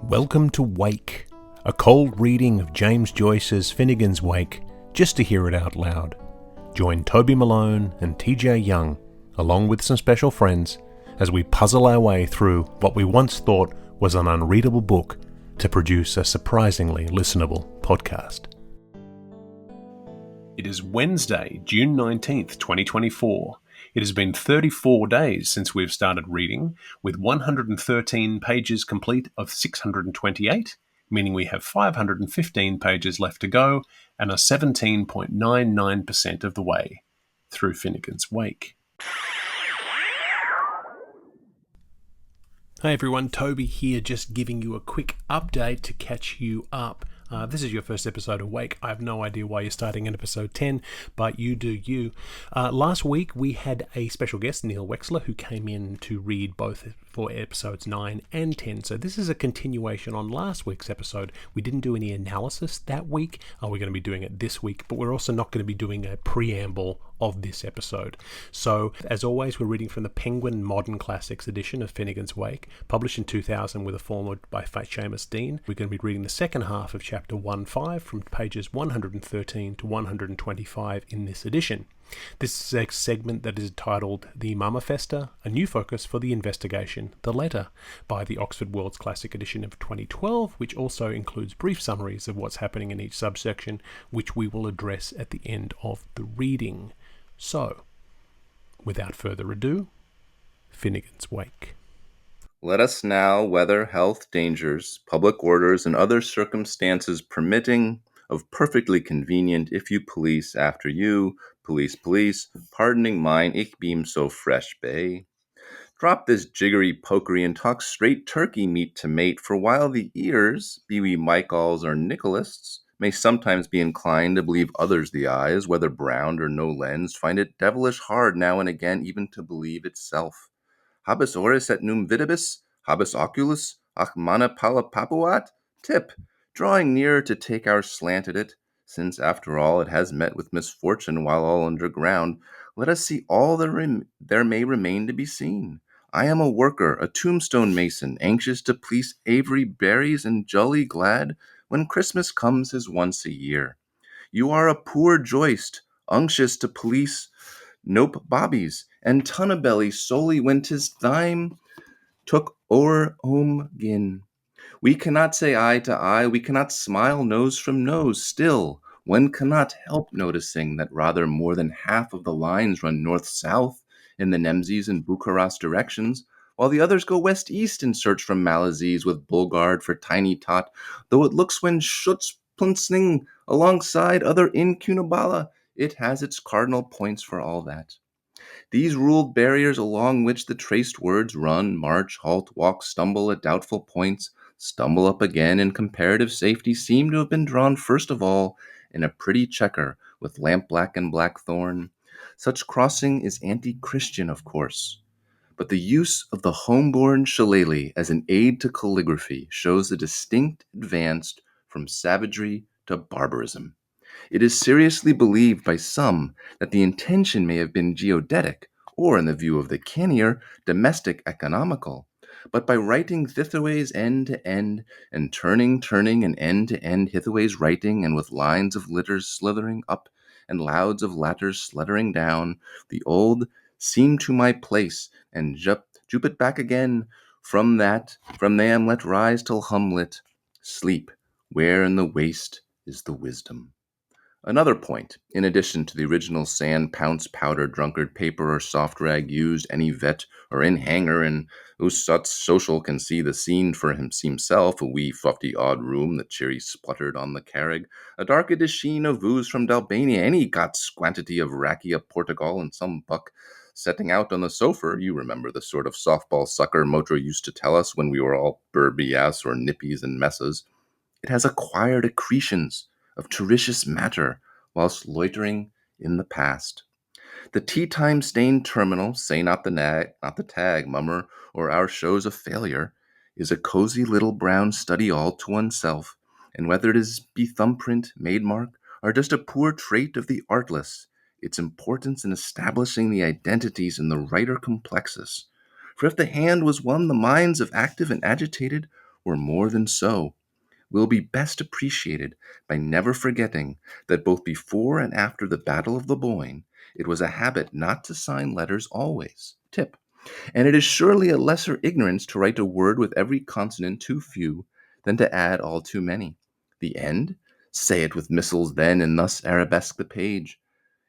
Welcome to Wake, a cold reading of James Joyce's Finnegans Wake, just to hear it out loud. Join Toby Malone and TJ Young, along with some special friends, as we puzzle our way through what we once thought was an unreadable book to produce a surprisingly listenable podcast. It is Wednesday, June 19th, 2024. It has been 34 days since we've started reading, with 113 pages complete of 628, meaning we have 515 pages left to go and are 17.99% of the way through Finnegans Wake. Hi everyone, Toby here, just giving you a quick update to catch you up. This is your first episode of Wake. I have no idea why you're starting in episode 10, but you do you. Last week we had a special guest, Neil Wechsler, who came in to read both for episodes 9 and 10. So this is a continuation on last week's episode. We didn't do any analysis that week. We're going to be doing it this week, but we're also not going to be doing a preamble of this episode. So, as always, we're reading from the Penguin Modern Classics edition of Finnegans Wake, published in 2000 with a foreword by Seamus Dean. We're going to be reading the second half of chapter 1.5 from pages 113 to 125 in this edition. This is a segment that is titled The Mama Festa, a new focus for the investigation, The Letter, by the Oxford World's Classic edition of 2012, which also includes brief summaries of what's happening in each subsection, which we will address at the end of the reading. So, without further ado, Finnegans Wake. Let us now, weather health dangers, public orders, and other circumstances permitting, of perfectly convenient, if you police after you, police, pardoning mine, ich beam so fresh, bay. Drop this jiggery pokery and talk straight turkey meat to mate, for while the ears, be we Michaels or Nicholists, may sometimes be inclined to believe others the eyes, whether browned or no lens, find it devilish hard now and again even to believe itself. Habes oris et num vidibus, habes oculus, ach mana pala papuat? Tip, drawing nearer to take our slant at it, since after all it has met with misfortune while all underground, let us see all there may remain to be seen. I am a worker, a tombstone mason, anxious to please Avery berries and jolly glad when Christmas comes as once a year. You are a poor joist, unctious to police nope bobbies, and tunnabelly solely when 'tis thime took o'er home gin. We cannot say eye to eye, we cannot smile nose from nose. Still, one cannot help noticing that rather more than half of the lines run north-south in the Nemzis and Bucharest directions, while the others go west-east in search from Malazese with Bulgard for Tiny Tot, though it looks when Schutzplunzning alongside other Incunabala, it has its cardinal points for all that. These ruled barriers along which the traced words run, march, halt, walk, stumble at doubtful points, stumble up again in comparative safety, seem to have been drawn first of all in a pretty checker with lampblack and blackthorn. Such crossing is anti-Christian, of course, but the use of the homeborn shillelagh as an aid to calligraphy shows a distinct advance from savagery to barbarism. It is seriously believed by some that the intention may have been geodetic, or, in the view of the cannier, domestic economical. But by writing thitherways end to end, and turning and end to end hitherways writing, and with lines of litters slithering up, and louds of ladders sluttering down, the old seem to my place, and jup it back again. From them let rise till humlet, sleep, where in the waste is the wisdom. Another point, in addition to the original sand, pounce, powder, drunkard, paper, or soft rag used, any vet or in hanger, and such social can see the scene for himself, a wee fufty odd room, the cheery spluttered on the carrig, a darked sheen of booze from Dalbania, any got squantity of rakia Portugal, and some buck setting out on the sofa. You remember the sort of softball sucker Motra used to tell us when we were all burby-ass or nippies and messes. It has acquired accretions of tertious matter whilst loitering in the past. The tea-time stained terminal, say not the tag, mummer, or our show's a failure, is a cozy little brown study all to oneself, and whether it be thumbprint, maidmark, or just a poor trait of the artless, its importance in establishing the identities in the writer complexus. For if the hand was one the minds of active and agitated, were more than so, will be best appreciated by never forgetting that both before and after the Battle of the Boyne, it was a habit not to sign letters always. Tip. And it is surely a lesser ignorance to write a word with every consonant too few than to add all too many. The end? Say it with missals then, and thus arabesque the page.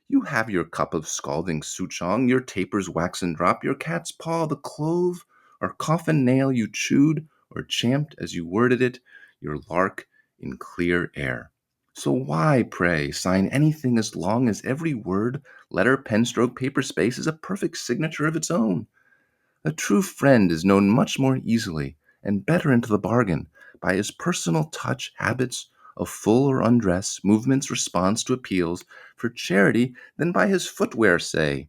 You have your cup of scalding souchong, your taper's waxen drop, your cat's paw, the clove, or coffin nail you chewed or champed as you worded it, your lark in clear air. So why, pray, sign anything as long as every word, letter, pen stroke, paper space is a perfect signature of its own? A true friend is known much more easily, and better into the bargain, by his personal touch, habits of full or undress, movements, response to appeals for charity than by his footwear, say.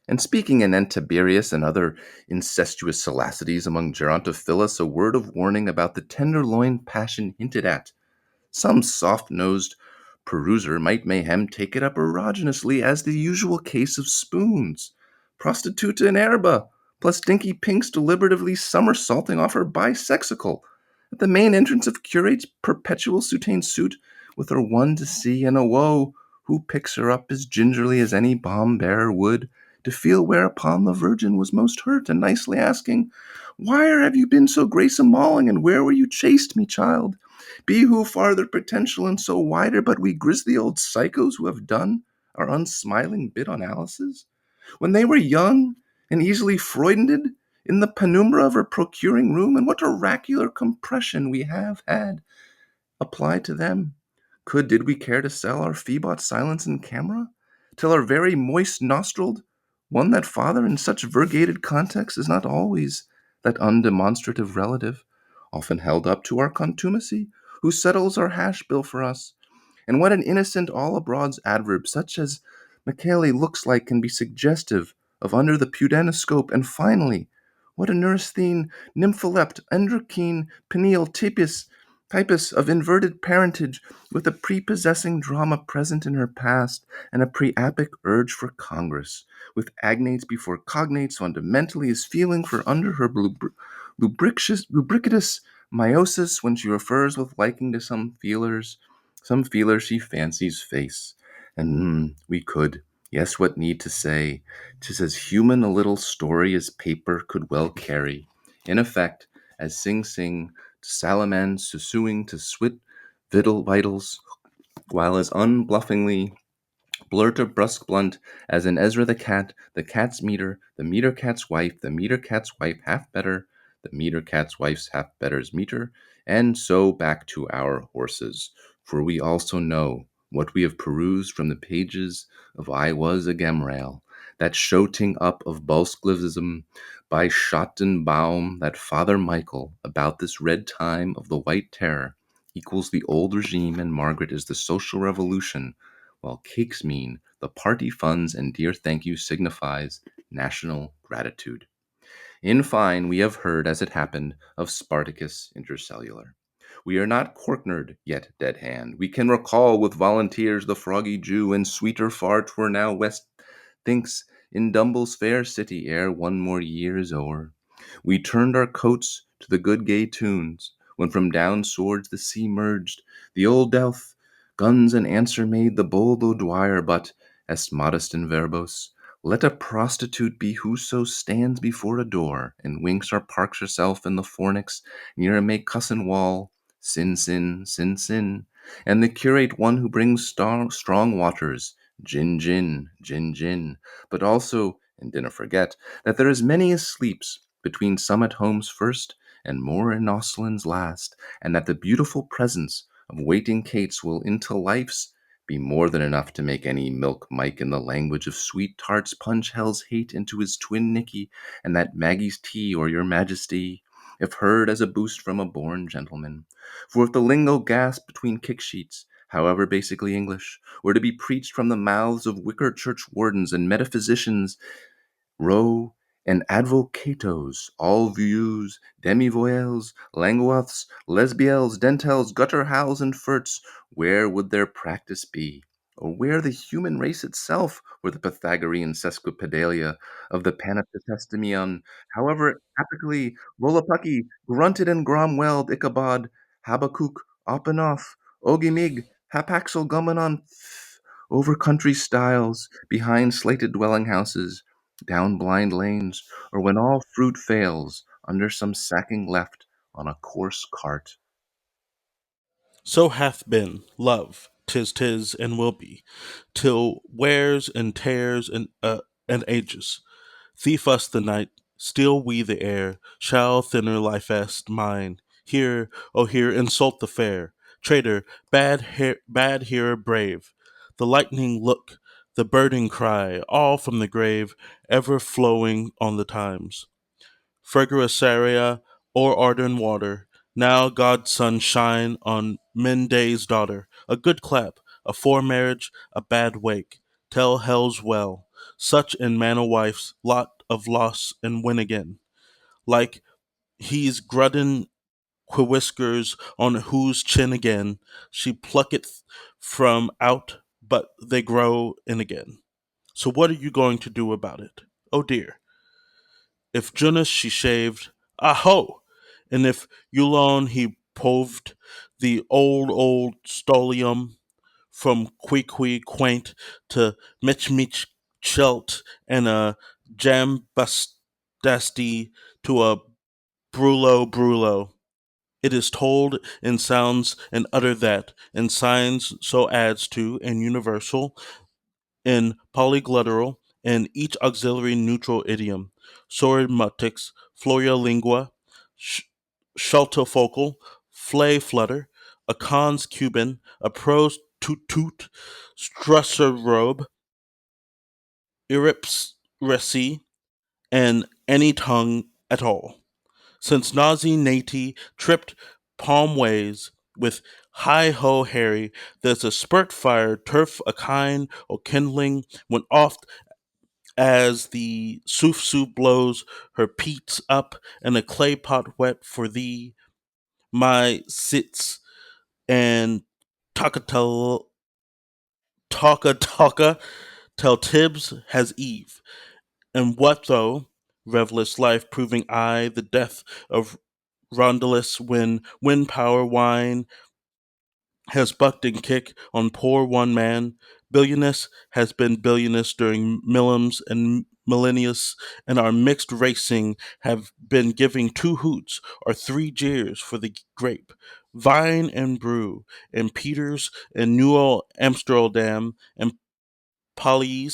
And speaking anent Tiberius and other incestuous salacities among Gerontophilus, a word of warning about the tenderloin passion hinted at. Some soft-nosed peruser might mayhem take it up erogenously as the usual case of spoons. Prostituta in erba, plus dinky pinks deliberatively somersaulting off her bisexical at the main entrance of curate's perpetual soutane suit, with her one to see and a woe, who picks her up as gingerly as any balm-bearer would, to feel whereupon the virgin was most hurt, and nicely asking, "Why have you been so grace a mauling, and where were you chased, me child? Be who farther potential and so wider, but we grisly old psychos who have done our unsmiling bit on Alice's? When they were young and easily Freudended in the penumbra of her procuring room, and what oracular compression we have had applied to them, did we care to sell our fee-bought silence in camera, till our very moist nostriled one that father in such virgated context is not always that undemonstrative relative, often held up to our contumacy, who settles our hash bill for us. And what an innocent all abroad's adverb, such as Macaulay looks like, can be suggestive of under the pudenoscope. And finally, what a neurasthene, nympholept, endocrine, pineal, typus of inverted parentage, with a prepossessing drama present in her past, and a preapic urge for Congress, with agnates before cognates, fundamentally is feeling for under her lubricitous meiosis when she refers with liking to some feeler she fancies face. And we could, yes, what need to say? 'Tis as human a little story as paper could well carry. In effect, as Sing Sing to Salaman suing to Swit vitals, while as unbluffingly blurt or brusque blunt as in Ezra the cat's meter, the meter cat's wife, the meter cat's wife half better, the meter cat's wife's half better's meter, and so back to our horses. For we also know what we have perused from the pages of I Was a Gemrail, that shoting up of Balsclivism by Schottenbaum, that Father Michael, about this red time of the White Terror, equals the old regime, and Margaret is the social revolution, while cakes mean the party funds and dear thank you signifies national gratitude. In fine, we have heard, as it happened, of Spartacus Intercellular. We are not Corknerd yet dead hand. We can recall with volunteers the froggy Jew, and sweeter far 'twere now West thinks in Dumble's fair city ere one more year is o'er. We turned our coats to the good gay tunes, when from down swords the sea merged, the old Delph, guns and answer made the bold O'Dwyer, but, est modest in verbos, let a prostitute be whoso stands before a door, and winks or parks herself in the fornix near a may-cussin wall, sin, sin, sin, sin, and the curate one who brings strong waters, gin, gin, gin, gin, but also, and dinna forget, that there is many a sleeps between some at home's first and more in Oslin's last, and that the beautiful presence of waiting cates will into life's be more than enough to make any milk Mike in the language of sweet tarts punch hell's hate into his twin Nicky, and that Maggie's tea or your majesty, if heard as a boost from a born gentleman. For if the lingo gasp between kick sheets, however basically English, were to be preached from the mouths of wicker church wardens and metaphysicians, row and advocatos, all views, demi-voyelles, langoths, lesbiels, dentels, gutter howls, and furts, where would their practice be? or where the human race itself, or the Pythagorean sesquipedalia of the Panoptistemion, however epically Volapukki grunted and gromwelled Ichabod, Habakkuk, Openoff, Ogimig, Hapaxel Gummanon, over country stiles, behind slated dwelling houses, down blind lanes, or when all fruit fails, under some sacking left on a coarse cart. So hath been love, tis, and will be, till wears and tears and ages. Thief us the night, steal we the air, shall thinner lifest mine. Here, oh here, insult the fair. Traitor, bad hearer brave. The lightning look, the birding cry, all from the grave, ever flowing on the times. Fragarasaria, or Arden water. Now God's sun shine on Menday's daughter. A good clap, a foremarriage, a bad wake. Tell hell's well. Such in man a wife's lot of loss and win again. Like he's grudden whiskers on whose chin again she plucketh from out, but they grow in again. So what are you going to do about it? Oh dear. If Junas she shaved, aho! And if Eulon he poved the old stolium from quaint to Mich chelt and a jambasty to a brulo. It is told in sounds and utter that, in signs so adds to, and universal, in polyglottal, and each auxiliary neutral idiom, sordid mutix, floria lingua, sh- sheltofocal, flay flutter, a cons Cuban, a pros toot, strusser robe, irips resi, and any tongue at all. Since Nazi Nati tripped palm ways with hi ho Harry, there's a spurt fire, turf a kind o kindling, went oft as the soof blows her peats up and a clay pot wet for thee, my sits and talka talka tell Tibbs has Eve. And what though, revelous life proving I the death of Rondulus when wind power wine has bucked and kicked on poor one man. Billioness has been billioness during millenniums and millennius, and our mixed racing have been giving two hoots or three jeers for the grape. Vine and brew, and Peters and Newell Amsterdam and Palais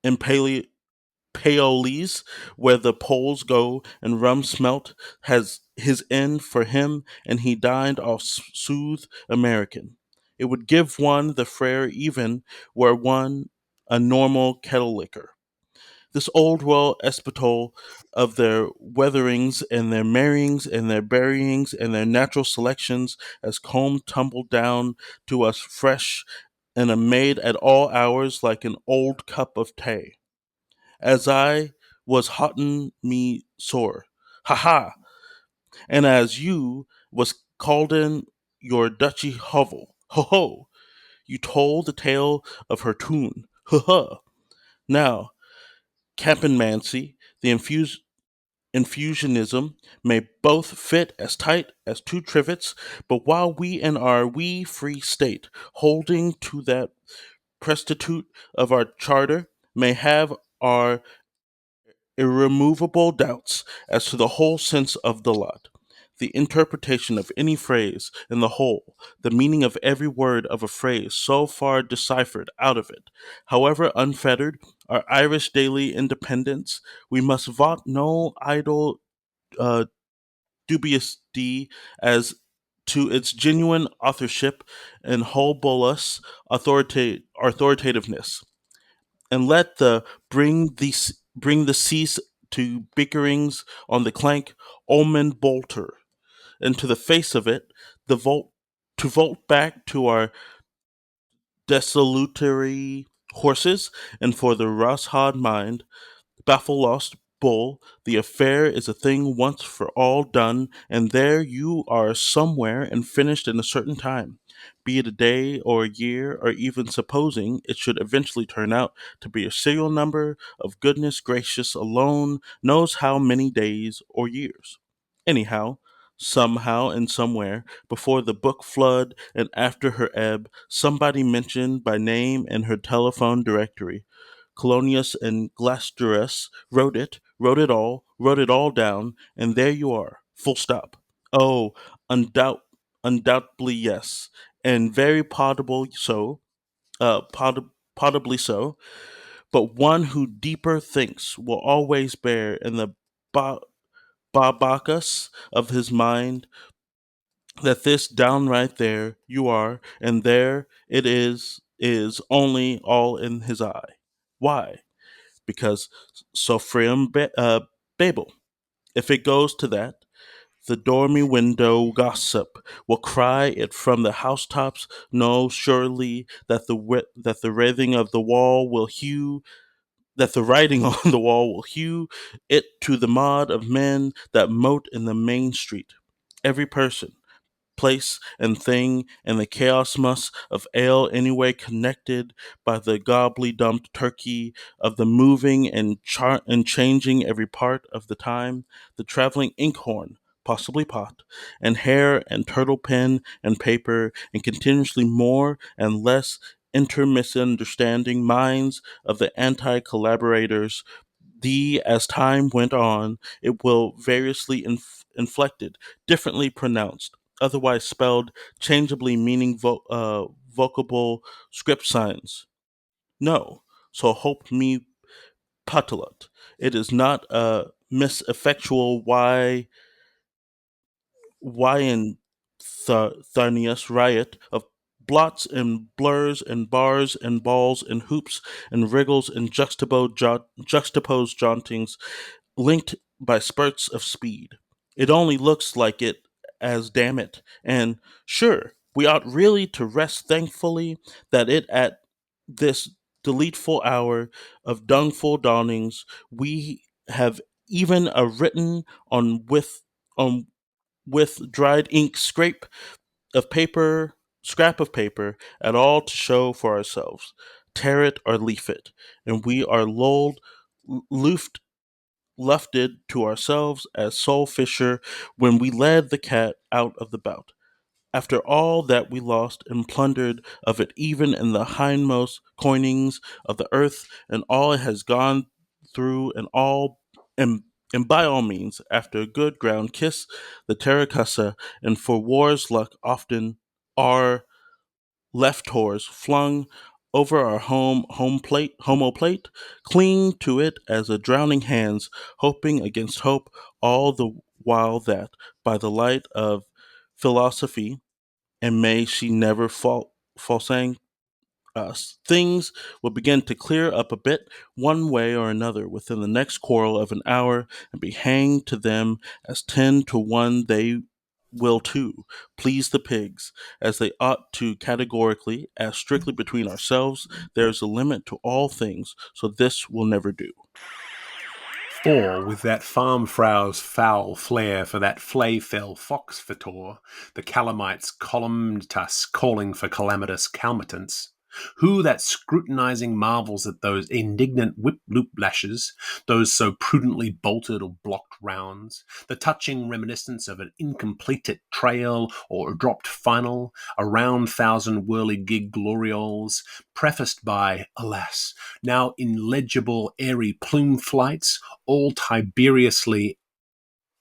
and Paolis, where the Poles go and rum smelt, has his end for him, and he dined off soothe American. It would give one the frere even were one a normal kettle liquor. This old well espitole of their weatherings and their marryings and their buryings and their natural selections as comb tumbled down to us fresh and a made at all hours like an old cup of tea as I was hotten me sore. Ha ha! And as you was called in your Dutchy hovel. Ho ho! You told the tale of her tune. Ha ha! Now, Captain Mancy, the infusionism may both fit as tight as two trivets, but while we in our wee free state, holding to that prestitute of our charter, may have our irremovable doubts as to the whole sense of the lot, the interpretation of any phrase in the whole, the meaning of every word of a phrase so far deciphered out of it. However unfettered our Irish daily independence, we must vaunt no idle uh, dubiousity as to its genuine authorship and whole bolus authoritativeness, and let the bring the cease to bickerings on the clank almond bolter, and to the face of it, the volt to volt back to our desultory horses, and for the Rashad mind, baffle lost bull, the affair is a thing once for all done, and there you are somewhere and finished in a certain time. be it a day or a year, or even supposing it should eventually turn out to be a serial number of goodness gracious alone knows how many days or years. Anyhow, somehow and somewhere, before the book flood and after her ebb, somebody mentioned by name in her telephone directory. Colonius and Glasterus wrote it all down, and there you are, full stop. Oh, undoubtedly yes, and very potibly so, but one who deeper thinks will always bear in the ba- Bacchus of his mind that this downright there you are, and there it is only all in his eye. Why? Because Babel. If it goes to that, the dormy window gossip will cry it from the housetops. No, surely that the writhing of the wall will hew that the writing on the wall will hew it to the mod of men that mote in the main street. Every person, place and thing and the chaosmus of ale anyway connected by the gobbly dumped turkey of the moving and changing every part of the time, the traveling inkhorn, possibly pot, and hair and turtle pen and paper, and continuously more and less intermisunderstanding minds of the anti-collaborators, as time went on, it will variously inflected, differently pronounced, otherwise spelled, changeably meaning vocable script signs. No, so hope me patulat. It is not a miseffectual and Tharnius riot of blots and blurs and bars and balls and hoops and wriggles and juxtaposed jauntings linked by spurts of speed. It only looks like it as damn it. And sure, we ought really to rest thankfully that it at this deleteful hour of dungful dawnings we have even a written on with dried ink scrap of paper at all to show for ourselves. Tear it or leaf it, and we are loofed lufted to ourselves as Soul Fisher when we led the cat out of the bout. After all that we lost and plundered of it, even in the hindmost coinings of the earth, and all it has gone through, and by all means, after a good ground kiss, the terracotta, and for war's luck often are left whores flung over our homo plate, cling to it as a drowning hands, hoping against hope, all the while that, by the light of philosophy, and may she never fall saying us, things will begin to clear up a bit, one way or another, within the next quarrel of an hour, and be hanged to them as 10 to 1 they will too, please the pigs, as they ought to categorically, as strictly between ourselves, there is a limit to all things, so this will never do. For, with that farm frow's foul flair for that flay fell fox fator, the calamites columnitas calling for calamitous calmitants, who that scrutinizing marvels at those indignant whip-loop lashes, those so prudently bolted or blocked rounds, the touching reminiscence of an incompleted trail or a dropped final, a round thousand whirligig glorioles, prefaced by, alas, now illegible airy plume flights, all Tiberiously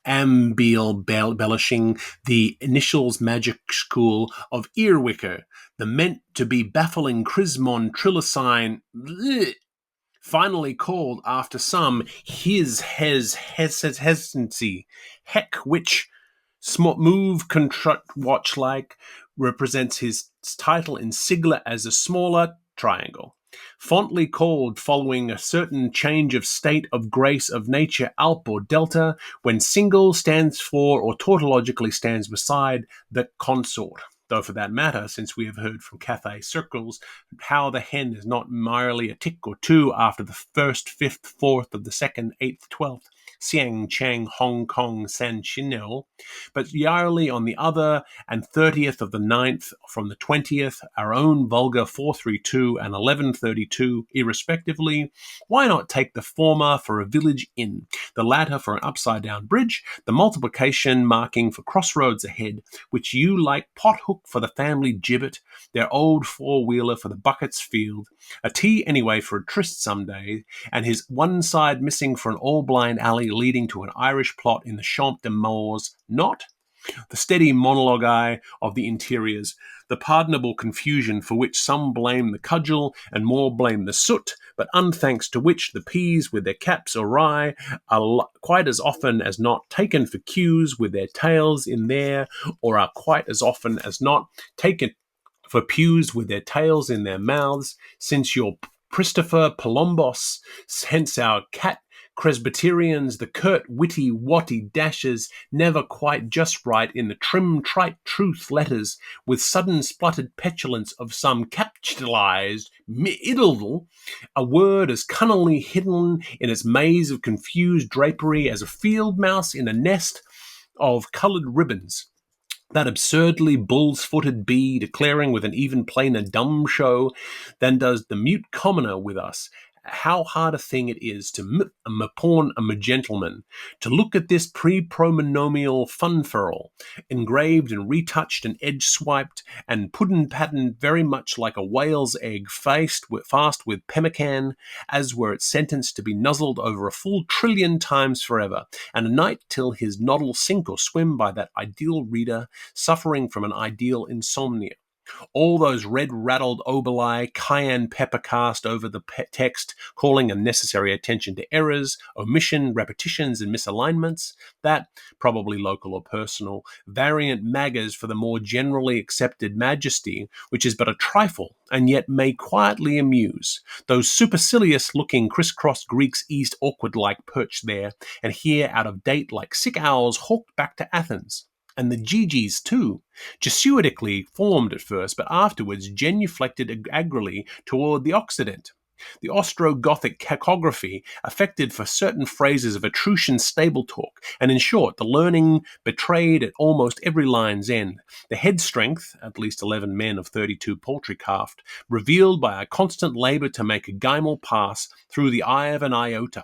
embellishing the initials magic school of Earwicker, the meant to be baffling Chrismon Trilocine, finally called after some hesitancy, heck, which move construct watch like represents his title in sigla as a smaller triangle. Fondly called following a certain change of state of grace of nature alp or delta, when single stands for or tautologically stands beside the consort. though for that matter, since we have heard from Cathay circles how the hen is not merely a tick or two after the 1st, 5th, 4th of the 2nd, 8th, 12th, Siang, Chang, Hong Kong, San Chinel, but yearly on the other and 30th of the 9th from the 20th, our own vulgar 432 and 1132, irrespectively, why not take the former for a village inn, the latter for an upside-down bridge, the multiplication marking for crossroads ahead, which you like pot-hook for the family gibbet, their old four-wheeler for the bucket's field, a tea anyway for a tryst some day, and his one side missing for an all-blind alley leading to an Irish plot in the Champ de Mars, not the steady monologue of the interiors, the pardonable confusion for which some blame the cudgel and more blame the soot, but unthanks to which the peas with their caps awry are quite as often as not taken for cues with their tails in there, or are quite as often as not taken for pews with their tails in their mouths, since your Christopher Palombos, hence our cat Presbyterians, the curt, witty, watty dashes, never quite just right in the trim, trite truth letters, with sudden spluttered petulance of some capitalized middle, a word as cunningly hidden in its maze of confused drapery as a field mouse in a nest of coloured ribbons. That absurdly bull's-footed bee declaring with an even plainer dumb show than does the mute commoner with us how hard a thing it is to pawn a gentleman, to look at this pre-pronominal funfurl, engraved and retouched and edge-swiped and puddin'-patterned very much like a whale's egg fast with pemmican, as were it sentenced to be nuzzled over a full trillion times forever, and a night till his noddle sink or swim by that ideal reader suffering from an ideal insomnia. All those red-rattled oboli, cayenne pepper cast over the text, calling unnecessary attention to errors, omission, repetitions, and misalignments, that, probably local or personal, variant maggers for the more generally accepted majesty, which is but a trifle, and yet may quietly amuse, those supercilious-looking criss-crossed Greeks east awkward-like perched there, and here out of date like sick owls hawked back to Athens. And the Gigi's too, Jesuitically formed at first, but afterwards genuflected agrally toward the Occident. The Austro-Gothic cacography affected for certain phrases of Etruscan stable talk, and in short, the learning betrayed at almost every line's end, the head strength, at least 11 men of 32 paltry craft, revealed by a constant labour to make a gymel pass through the eye of an iota.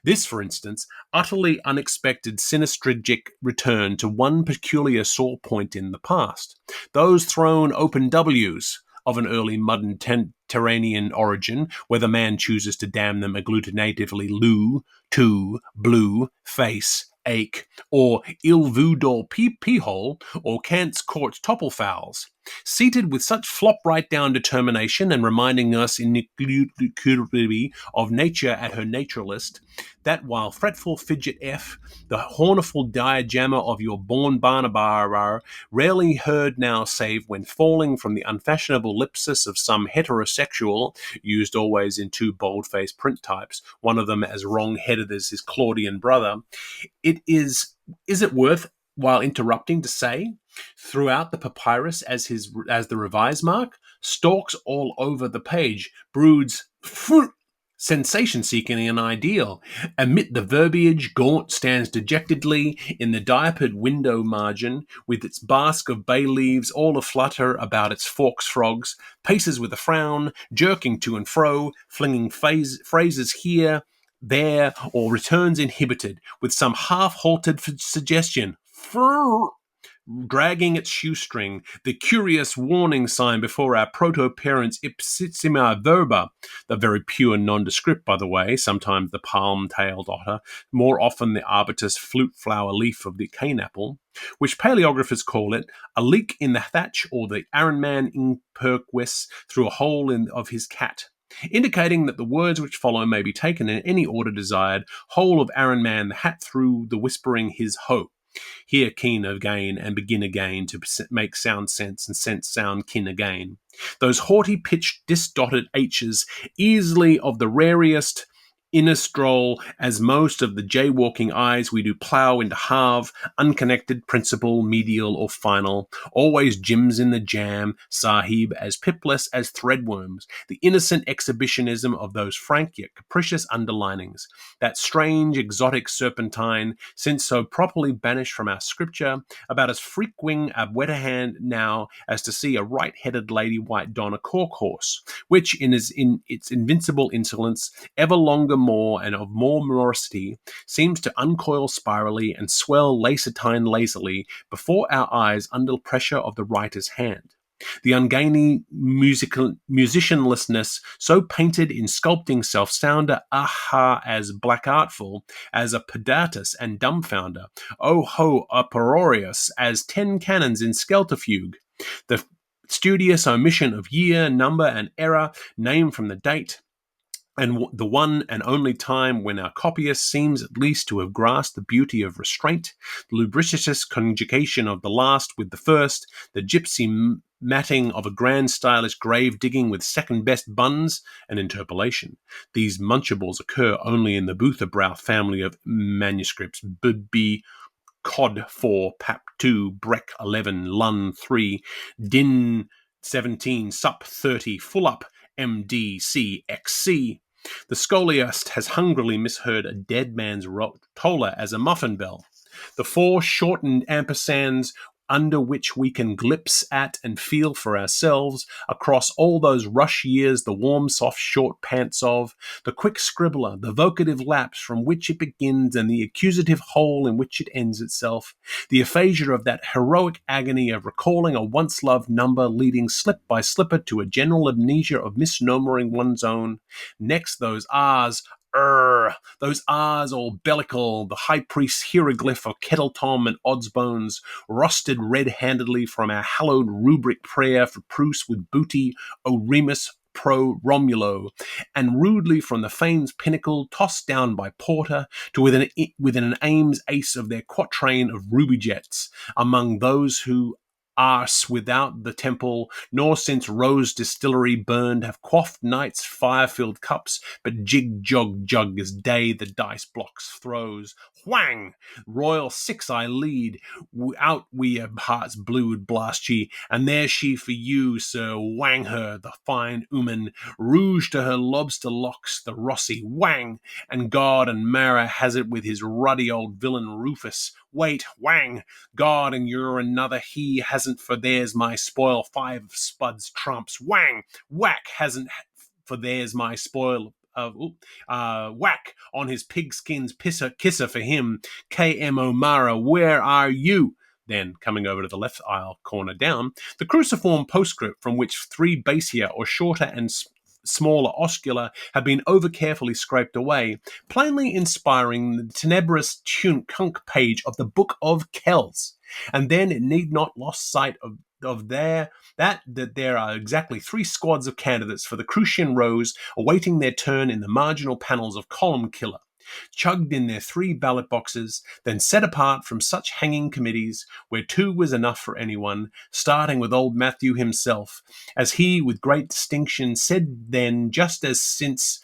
This, for instance, utterly unexpected synestragic return to one peculiar sore point in the past. Those thrown open W's of an early modern Terranian origin, whether man chooses to damn them agglutinatively loo, to, blue, face, ache, or il voodor pee-hole, or Kant's court topple-fowls, seated with such flop-right-down determination and reminding us inequivocally of nature at her naturalist, that while fretful fidget F, the hornful diajammer of your born Barnabar, rarely heard now save when falling from the unfashionable ellipsis of some heterosexual, used always in two bold-faced print types, one of them as wrong-headed as his Claudian brother, it is it worth while interrupting to say, throughout the papyrus as the revise mark, stalks all over the page, broods sensation-seeking and ideal. Amid the verbiage, Gaunt stands dejectedly in the diapered window margin, with its basque of bay leaves all aflutter about its forks frogs, paces with a frown, jerking to and fro, flinging phrases here, there, or returns inhibited, with some half-halted suggestion, dragging its shoestring, the curious warning sign before our proto-parents ipsissima verba, the very pure nondescript, by the way, sometimes the palm-tailed otter, more often the arbutus flute-flower leaf of the cane apple, which paleographers call it, a leak in the thatch or the Ironman imperquis through a hole of his cat, indicating that the words which follow may be taken in any order desired, whole of Aaron Man the hat through the whispering his ho. Here keen again and begin again to make sound sense and sense sound kin again. Those haughty pitched disdotted H's, easily of the rarest inner stroll, as most of the jaywalking eyes we do plough into halve, unconnected, principal, medial, or final, always Jims in the jam, sahib, as pipless as threadworms, the innocent exhibitionism of those frank yet capricious underlinings, that strange exotic serpentine, since so properly banished from our scripture, about as frequing a wetter hand now as to see a right-headed lady white don a cork horse, which in its invincible insolence, ever longer more and of more morosity, seems to uncoil spirally and swell lacetine lazily before our eyes under pressure of the writer's hand. The ungainly musicianlessness so painted in sculpting self-sounder, aha, as black artful, as a pedatus and dumbfounder, oh ho, uproarious, as 10 cannons in skelterfuge. The studious omission of year, number, and era, name from the date, and the one and only time when our copyist seems at least to have grasped the beauty of restraint, the lubricious conjugation of the last with the first, the gypsy matting of a grand stylish grave digging with second-best buns, and interpolation. These munchables occur only in the Bootherbrow family of manuscripts, B. Cod 4, Pap 2, Breck 11, Lun 3, Din 17, Sup 30, Full Up, MDCXC. The scholiast has hungrily misheard a dead man's rotola as a muffin bell. The four shortened ampersands under which we can glimpse at and feel for ourselves across all those rush years the warm, soft, short pants of, the quick scribbler, the vocative lapse from which it begins and the accusative hole in which it ends itself, the aphasia of that heroic agony of recalling a once-loved number leading slip by slipper to a general amnesia of misnomering one's own, next those R's, those R's all bellical, the high priest's hieroglyph of Kettle Tom and Odds Bones, rusted red-handedly from our hallowed rubric prayer for Bruce with booty, O Remus pro Romulo, and rudely from the fame's pinnacle tossed down by Porter to within an aim's ace of their quatrain of ruby jets, among those who arse without the temple, nor since Rose Distillery burned have quaffed night's fire-filled cups, but jig-jog-jug as day the dice blocks throws. Whang! Royal Six I lead, out we of hearts blued blast ye, and there she for you, sir, whang her, the fine ooman, rouge to her lobster locks, the Rossi, whang! And God and Mara has it with his ruddy old villain Rufus. Wait, whang! God and you're another he hasn't for there's my spoil 5 of Spud's trumps. Whang! Whack hasn't for there's my spoil whack on his pigskins kisser for him. K.M. O'Mara, where are you? Then, coming over to the left aisle corner down, the cruciform postscript from which 3 bassier or shorter and smaller oscula have been over-carefully scraped away, plainly inspiring the tenebrous kunk page of the Book of Kells. And then it need not lost sight of that there are exactly 3 squads of candidates for the Crucian Rose awaiting their turn in the marginal panels of Column Killer, chugged in their 3 ballot boxes, then set apart from such hanging committees, where 2 was enough for anyone, starting with old Matthew himself, as he, with great distinction, said then, just as since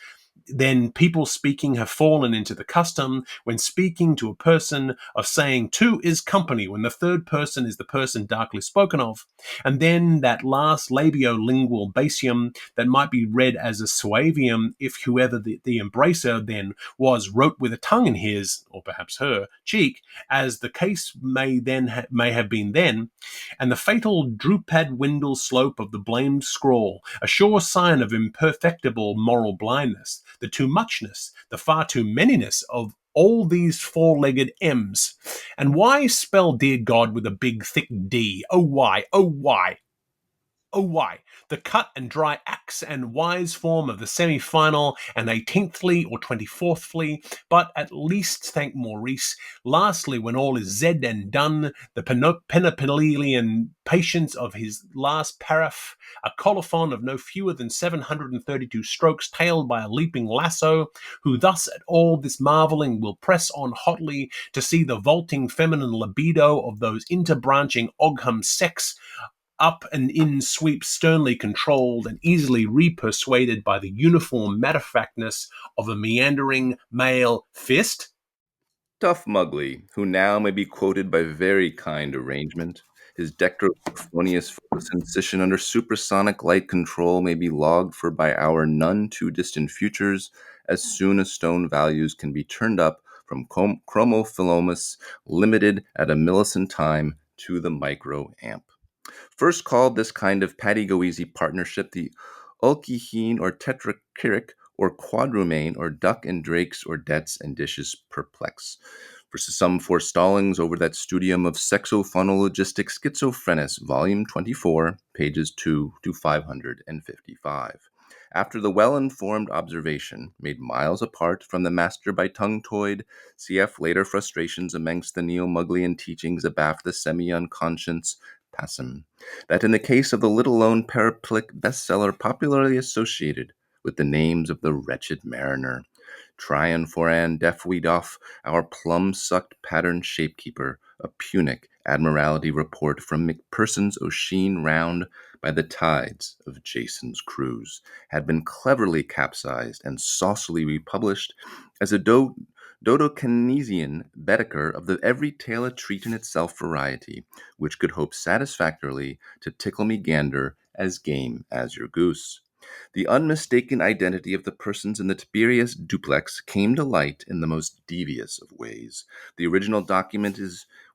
then people speaking have fallen into the custom, when speaking to a person, of saying 2 is company when the third person is the person darkly spoken of, and then that last labiolingual basium that might be read as a suavium if whoever the embracer then was wrote with a tongue in his, or perhaps her, cheek, as the case may have been then, and the fatal Drupad Windle slope of the blamed scrawl, a sure sign of imperfectible moral blindness, the too muchness, the far too manyness of all these 4-legged M's. And why spell dear God with a big thick D? Oh why, oh why? Oh why? The cut and dry axe and wise form of the semi-final and 18thly or 24thly, but at least, thank Maurice, lastly, when all is zed and done, the penopelian patience of his last paraph, a colophon of no fewer than 732 strokes tailed by a leaping lasso, who thus at all this marvelling will press on hotly to see the vaulting feminine libido of those interbranching Ogham sex up and in sweep sternly controlled and easily repersuaded by the uniform matter-of-factness of a meandering male fist? Tough Mugly, who now may be quoted by very kind arrangement. His dectrophonious focus incision under supersonic light control may be logged for by our none too distant futures as soon as stone values can be turned up from chromophilomus limited at a millisecond time to the microamp. First called this kind of Paddy-Go-Easy partnership the Ulkiheen or Tetrachiric or Quadrumane or Duck and Drakes or Debts and Dishes Perplex. Versus some forestallings over that studium of sexophonologistic schizophrenics, volume 24, pages 2 to 555. After the well-informed observation, made miles apart from the master by tongue-toyed, cf. Later frustrations amongst the neo-Muglian teachings abaft the semi-unconscious passim, that in the case of the little-known paraplic bestseller popularly associated with the names of the wretched mariner, Tryon Foran Defweedoff, our plum-sucked pattern shapekeeper, a Punic Admiralty report from McPherson's Oisin round by the tides of Jason's cruise, had been cleverly capsized and saucily republished as a Dodecanesian Baedeker of the every tale a treat in itself variety, which could hope satisfactorily to tickle me gander as game as your goose. The unmistaken identity of the persons in the Tiberius duplex came to light in the most devious of ways. The original document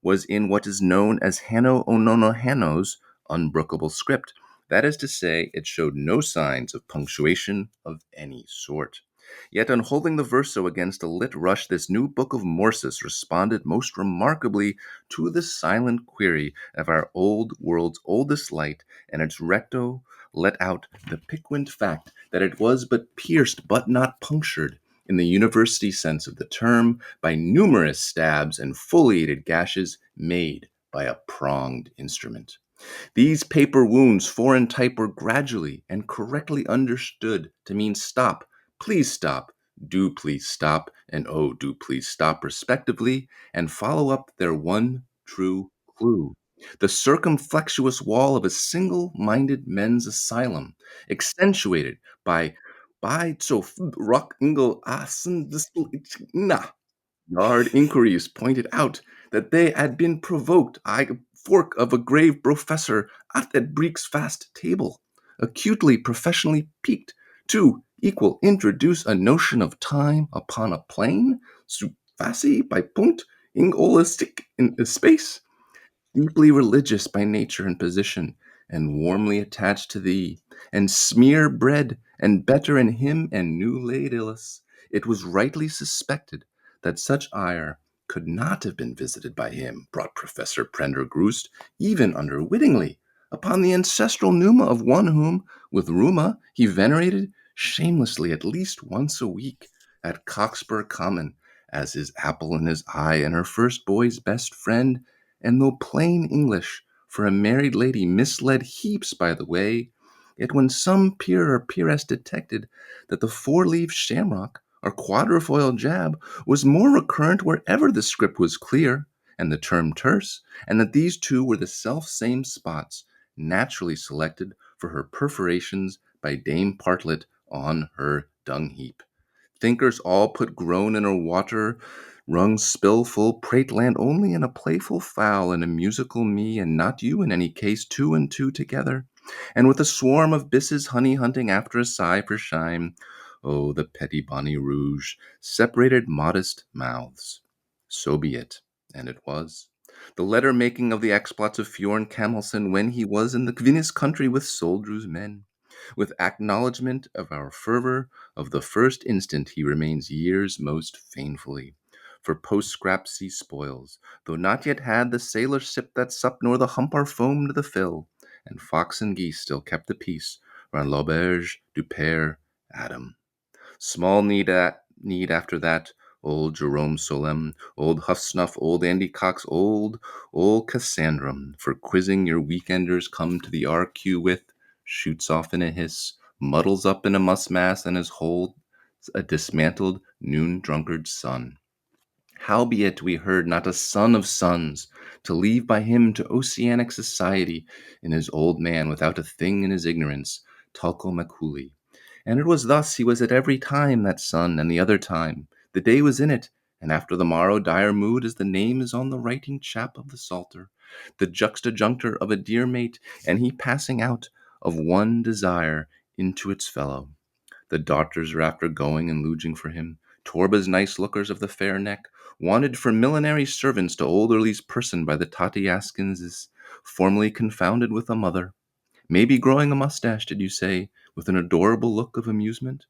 was in what is known as Hanno Ononohano's unbrookable script. That is to say, it showed no signs of punctuation of any sort. Yet on holding the verso against a lit rush, this new book of Morses responded most remarkably to the silent query of our old world's oldest light, and its recto let out the piquant fact that it was but pierced but not punctured, in the university sense of the term, by numerous stabs and foliated gashes made by a pronged instrument. These paper wounds, foreign type, were gradually and correctly understood to mean stop, please stop, do please stop, and oh, do please stop, respectively, and follow up their one true clue. The circumflexuous wall of a single-minded men's asylum, accentuated by so rock ingle asen na Yard inquiries pointed out that they had been provoked I fork of a grave professor at that Breek's fast table, acutely professionally piqued to equal introduce a notion of time upon a plane, su facile by punt, holistic in space, deeply religious by nature and position, and warmly attached to thee, and smear bread, and better in him and new laid illis, it was rightly suspected that such ire could not have been visited by him, brought Professor Prendergast, even unwittingly, upon the ancestral pneuma of one whom, with Ruma, he venerated shamelessly at least once a week at Cockspur Common, as his apple in his eye and her first boy's best friend, and though plain English for a married lady misled heaps by the way, yet when some peer or peeress detected that the four-leaved shamrock or quadrifoil jab was more recurrent wherever the script was clear and the term terse, and that these two were the self-same spots naturally selected for her perforations by Dame Partlet on her dung-heap. Thinkers all put groan in a water wrung spill full prate land only in a playful foul and a musical me, and not you in any case, two and two together, and with a swarm of bisses honey hunting after a sigh for shine. Oh, the petty bonny rouge, separated modest mouths. So be it, and it was. The letter making of the exploits of Fjorn Camelson when he was in the Kvinnis country with soldiers men. With acknowledgment of our fervor, of the first instant he remains years most faithfully. For post-scrapsy spoils, though not yet had the sailor sipped that sup, nor the humpar foamed the fill, and fox and geese still kept the peace round l'auberge du Père Adam. Small need after that, old Jerome Solem, old Huff Snuff, old Andy Cox, old Cassandrum, for quizzing your weekenders come to the RQ with, shoots off in a hiss, muddles up in a muss mass, and is whole a dismantled noon drunkard's son. Howbeit we heard not a son of sons, to leave by him to oceanic society, in his old man without a thing in his ignorance, Tulko Makuli. And it was thus he was at every time that son, and the other time. The day was in it, and after the morrow dire mood, as the name is on the writing chap of the Psalter, the juxtajunctor of a dear mate, and he passing out of one desire into its fellow. The doctors are after going and lodging for him. Torba's nice lookers of the fair neck, wanted for millinery servants to old Early's person by the Tati Askins is formerly confounded with a mother. Maybe growing a mustache, did you say, with an adorable look of amusement?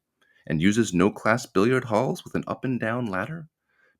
And uses no-class billiard halls with an up-and-down ladder?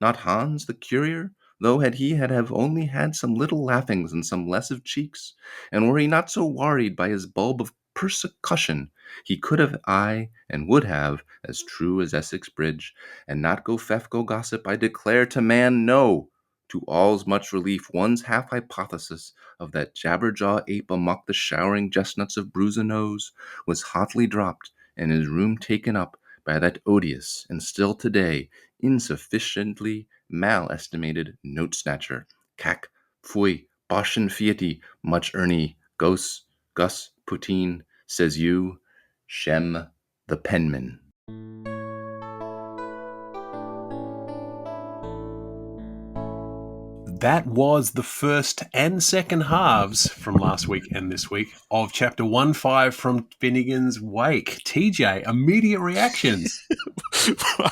Not Hans, the courier, though had he had have only had some little laughings and some less of cheeks, and were he not so worried by his bulb of persecution, he could have, I, and would have, as true as Essex Bridge, and not go fef go gossip, I declare to man, no! To all's much relief, one's half hypothesis of that jabberjaw ape amok the showering chestnuts of Brusinose was hotly dropped, and his room taken up by that odious, and still today, insufficiently mal-estimated note-snatcher, cac, fui, Boschen fiati, much Ernie, Gus, Poutine, says you, Shem the penman. That was the first and second halves from last week and this week of chapter 1.5 from Finnegans Wake. TJ, immediate reactions.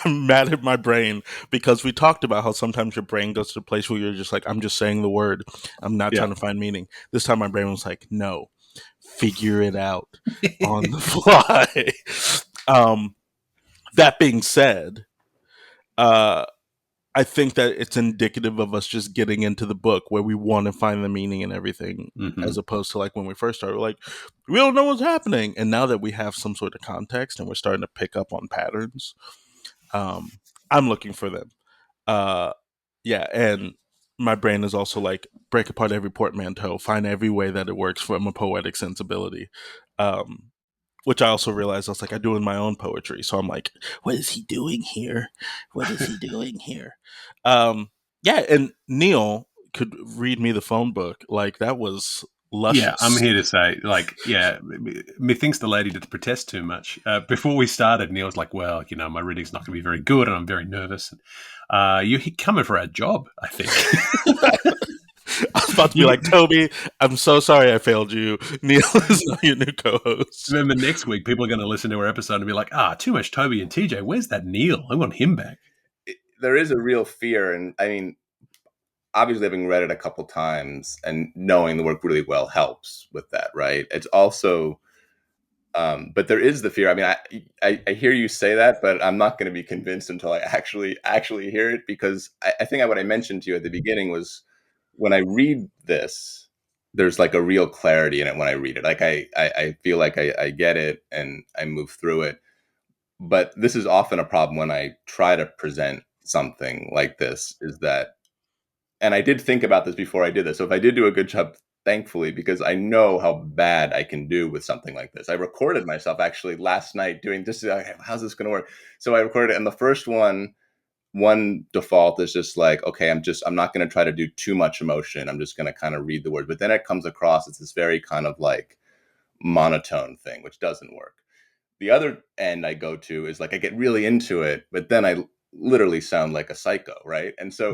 I'm mad at my brain because we talked about how sometimes your brain goes to a place where you're just like, I'm just saying the word. I'm not trying to find meaning. This time my brain was like, no, figure it out on the fly. That being said, I think that it's indicative of us just getting into the book where we want to find the meaning and everything, as opposed to like when we first started, like, we don't know what's happening. And now that we have some sort of context and we're starting to pick up on patterns, I'm looking for them. Yeah, and my brain is also like, break apart every portmanteau, find every way that it works from a poetic sensibility. Which I also realized I was like, I do in my own poetry. So I'm like, what is he doing here? What is he doing here? Yeah, and Neil could read me the phone book. Like, that was luscious. Yeah, I'm here to say, like, yeah, methinks the lady did protest too much. Before we started, Neil was like, well, you know, my reading's not going to be very good and I'm very nervous. You're coming for our job, I think. I was about to be like, Toby, I'm so sorry I failed you. Neil is not your new co-host. Remember, next week, people are going to listen to our episode and be like, too much Toby and TJ. Where's that Neil? I want him back. There is a real fear, and I mean, obviously having read it a couple times and knowing the work really well helps with that, right? It's also, but there is the fear. I mean, I hear you say that, but I'm not going to be convinced until I actually hear it, because I think what I mentioned to you at the beginning was, when I read this, there's like a real clarity in it when I read it. Like I feel like I get it and I move through it. But this is often a problem when I try to present something like this, is that, and I did think about this before I did this. So if I did do a good job, thankfully, because I know how bad I can do with something like this. I recorded myself actually last night doing this. How's this going to work? So I recorded it. And the first one default is just like, okay, I'm not going to try to do too much emotion. I'm just going to kind of read the words. But then it comes across as this very kind of like monotone thing, which doesn't work. The other end I go to is like, I get really into it, but then I literally sound like a psycho, right? And so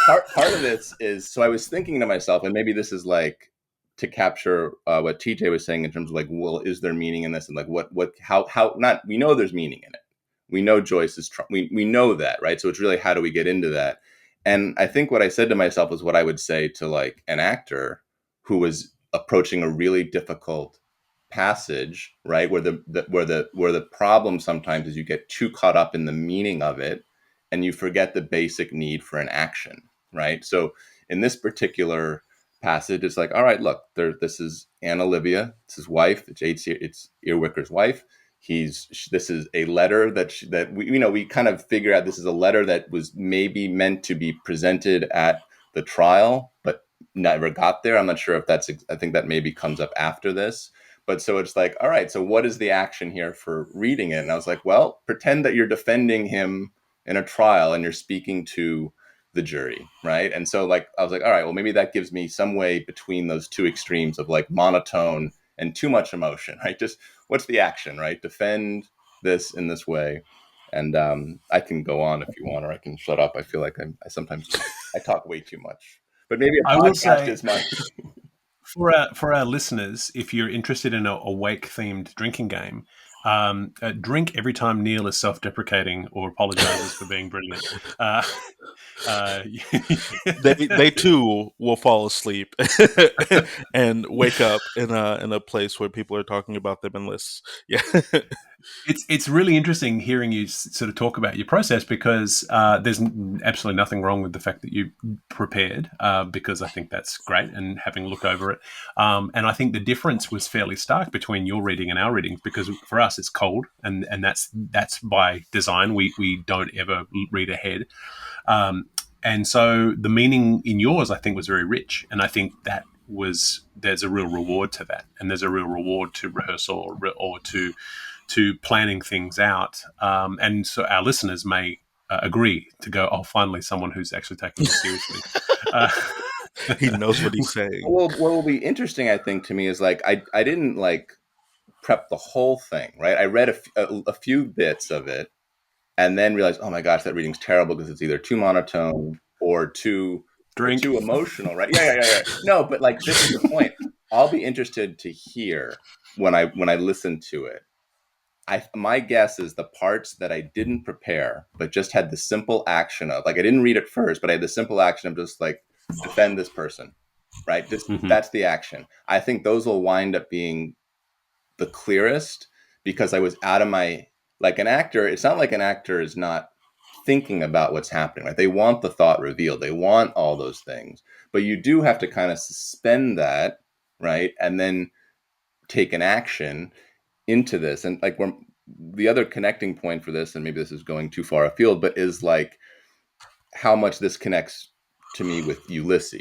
part of this is, so I was thinking to myself, and maybe this is like to capture what TJ was saying in terms of like, well, is there meaning in this? And like, how not, we know there's meaning in it. We know Joyce is, we know that, right? So it's really, how do we get into that? And I think what I said to myself is what I would say to like an actor who was approaching a really difficult passage, right? Where the problem sometimes is you get too caught up in the meaning of it and you forget the basic need for an action, right? So in this particular passage, it's like, all right, look, this is Anne Olivia, it's his wife, it's Earwicker's wife. This is a letter that we kind of figure out this is a letter that was maybe meant to be presented at the trial, but never got there. I'm not sure if I think that maybe comes up after this. But so it's like, all right, so what is the action here for reading it? And I was like, well, pretend that you're defending him in a trial and you're speaking to the jury, right? And so like I was like, all right, well maybe that gives me some way between those two extremes of like monotone and too much emotion, right? Just what's the action, right? Defend this in this way. And I can go on if you want, or I can shut up. I feel like I sometimes I talk way too much, but maybe I a will podcast say, is my for our listeners, if you're interested in a wake themed drinking game, drink every time Neil is self deprecating or apologizes for being brilliant. Uh, uh, They too will fall asleep and wake up in a place where people are talking about them in lists. Yeah. it's really interesting hearing you sort of talk about your process because there's absolutely nothing wrong with the fact that you prepared because I think that's great and having a look over it. And I think the difference was fairly stark between your reading and our readings because for us it's cold and that's by design. We don't ever read ahead. And so the meaning in yours, I think, was very rich. And I think there's a real reward to that. And there's a real reward to rehearsal or to planning things out. And so our listeners may agree to go, oh, finally, someone who's actually taking this seriously. Uh, He knows what he's saying. well, what will be interesting, I think, to me is like I didn't like prep the whole thing, right? I read a few bits of it and then realized, oh my gosh, that reading's terrible because it's either too monotone or Drink. too emotional, right? Yeah. No, but like this is the point. I'll be interested to hear when I listen to it. My guess is the parts that I didn't prepare, but just had the simple action of like I didn't read it first, but I had the simple action of just like defend this person, right? Just Mm-hmm. that's the action. I think those will wind up being the clearest because I was out of my like an actor. It's not like an actor is not thinking about what's happening. Right? They want the thought revealed. They want all those things, but you do have to kind of suspend that, right, and then take an action into this. And like we're, the other connecting point for this, and maybe this is going too far afield, but is like how much this connects to me with Ulysses,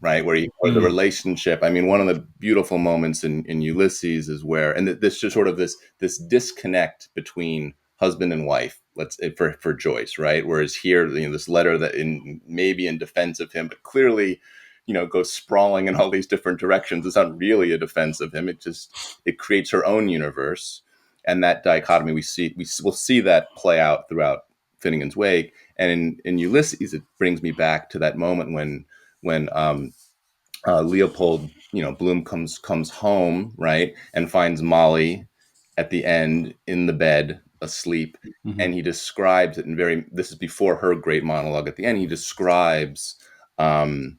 right? Where the Mm. relationship. I mean, one of the beautiful moments in Ulysses is where, and this just sort of this disconnect between husband and wife. For Joyce, right? Whereas here, this letter that in maybe in defense of him, but clearly, goes sprawling in all these different directions. It's not really a defense of him. It creates her own universe, and that dichotomy we'll see that play out throughout Finnegans Wake. And in Ulysses, it brings me back to that moment when Leopold, Bloom comes home, right, and finds Molly at the end in the bed asleep, Mm-hmm. and he describes it in very. This is before her great monologue at the end. He describes um,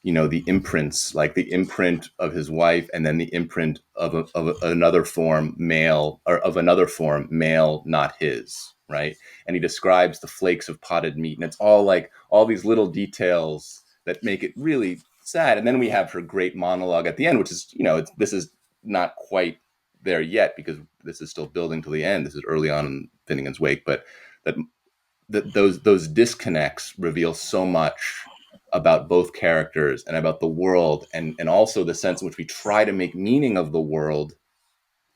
the imprints, like the imprint of his wife, and then the imprint of another form, male, or of another form, male, not his, right? And he describes the flakes of potted meat, and it's all like all these little details that make it really sad. And then we have her great monologue at the end, which is, this is not quite there yet because this is still building to the end. This is early on in Finnegan's Wake, but that those disconnects reveal so much about both characters and about the world, and also the sense in which we try to make meaning of the world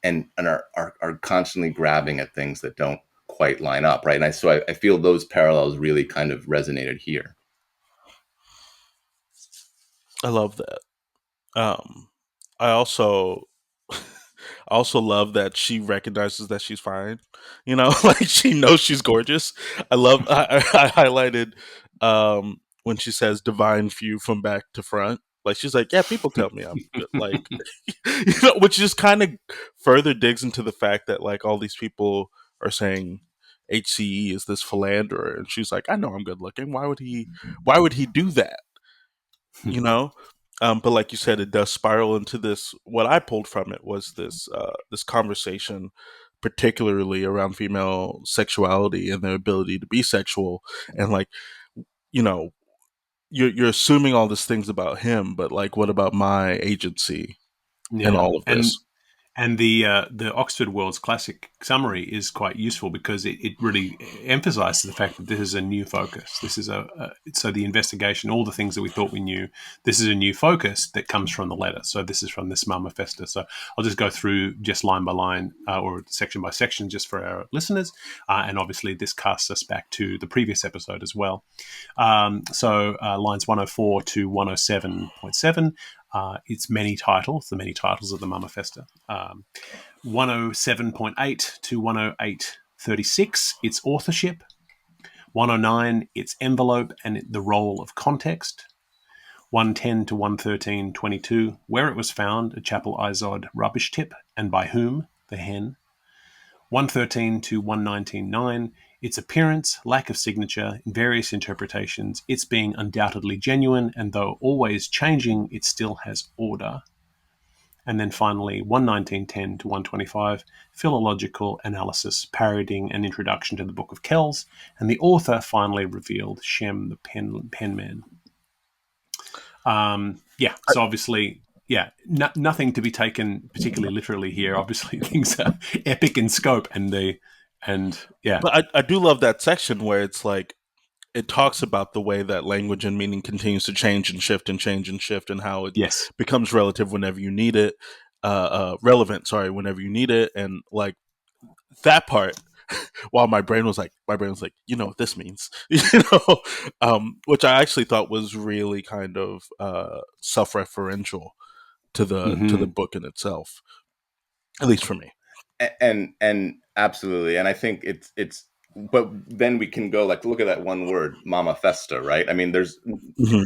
and are constantly grabbing at things that don't quite line up, right? And I feel those parallels really kind of resonated here. I love that. I also I also love that she recognizes that she's fine. Like she knows she's gorgeous. I highlighted when she says divine view from back to front. Like she's like, yeah, people tell me I'm good. Like, which just kind of further digs into the fact that like all these people are saying HCE is this philanderer, and she's like, I know I'm good looking. Why would he? Why would he do that? you know but like you said, it does spiral into this. What I pulled from it was this conversation, particularly around female sexuality and their ability to be sexual. And like, you know you're assuming all these things about him, but like, what about my agency in Yeah, all of and this? And the Oxford World's Classic Summary is quite useful because it really emphasises the fact that this is a new focus. This is so the investigation, all the things that we thought we knew, this is a new focus that comes from the letter. So this is from this Mama Festa. So I'll just go through just line by line or section by section just for our listeners. And obviously this casts us back to the previous episode as well. So lines 104 to 107.7. It's many titles, the many titles of the Mama Festa. 107.8 to 108.36, its authorship. 109, its envelope and the role of context. 110 to 113.22, where it was found, a Chapel Izod rubbish tip, and by whom, the hen. 113 to 119.9, its appearance, lack of signature, in various interpretations, its being undoubtedly genuine, and though always changing, it still has order. And then finally, 119.10 to 125, philological analysis, parodying an introduction to the Book of Kells, and the author finally revealed Shem the penman. So obviously, nothing to be taken particularly literally here. Obviously, things are epic in scope, But I do love that section where it's like it talks about the way that language and meaning continues to change and shift and change and shift, and how it yes, becomes relative whenever you need it, relevant. Sorry, whenever you need it, and like that part. While my brain was like, you know what this means, which I actually thought was really kind of self-referential to the book in itself, at least for me. And absolutely, and I think it's but then we can go like, look at that one word, Mama Festa, right? I mean, there's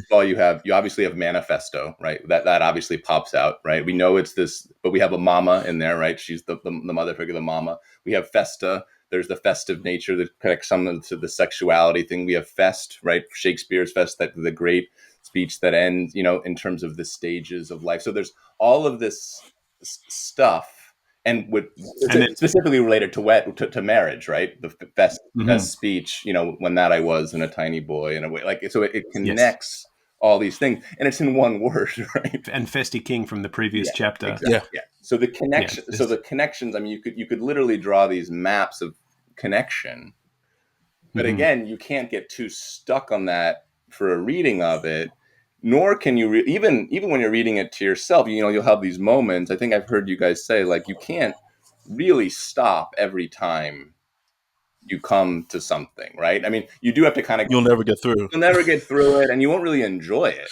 all you obviously have manifesto, right? That obviously pops out, right? We know it's this, but we have a mama in there, right? She's the mother figure, the mama. We have festa. There's the festive nature that connects some to the sexuality thing. We have fest, right? Shakespeare's fest, that the great speech that ends, in terms of the stages of life. So there's all of this stuff, and specifically related to marriage, right? The best speech, when that I was in a tiny boy, in a way, like, so it connects all these things, and it's in one word, right? And Festi King from the previous chapter. Exactly. Yeah. So the connection, the connections. I mean, you could literally draw these maps of connection, but again, you can't get too stuck on that for a reading of it. Nor can you even when you're reading it to yourself, you'll have these moments. I think I've heard you guys say, like, you can't really stop every time you come to something, right? I mean, you do have to kind of. You'll never get through. You'll never get through it, and you won't really enjoy it,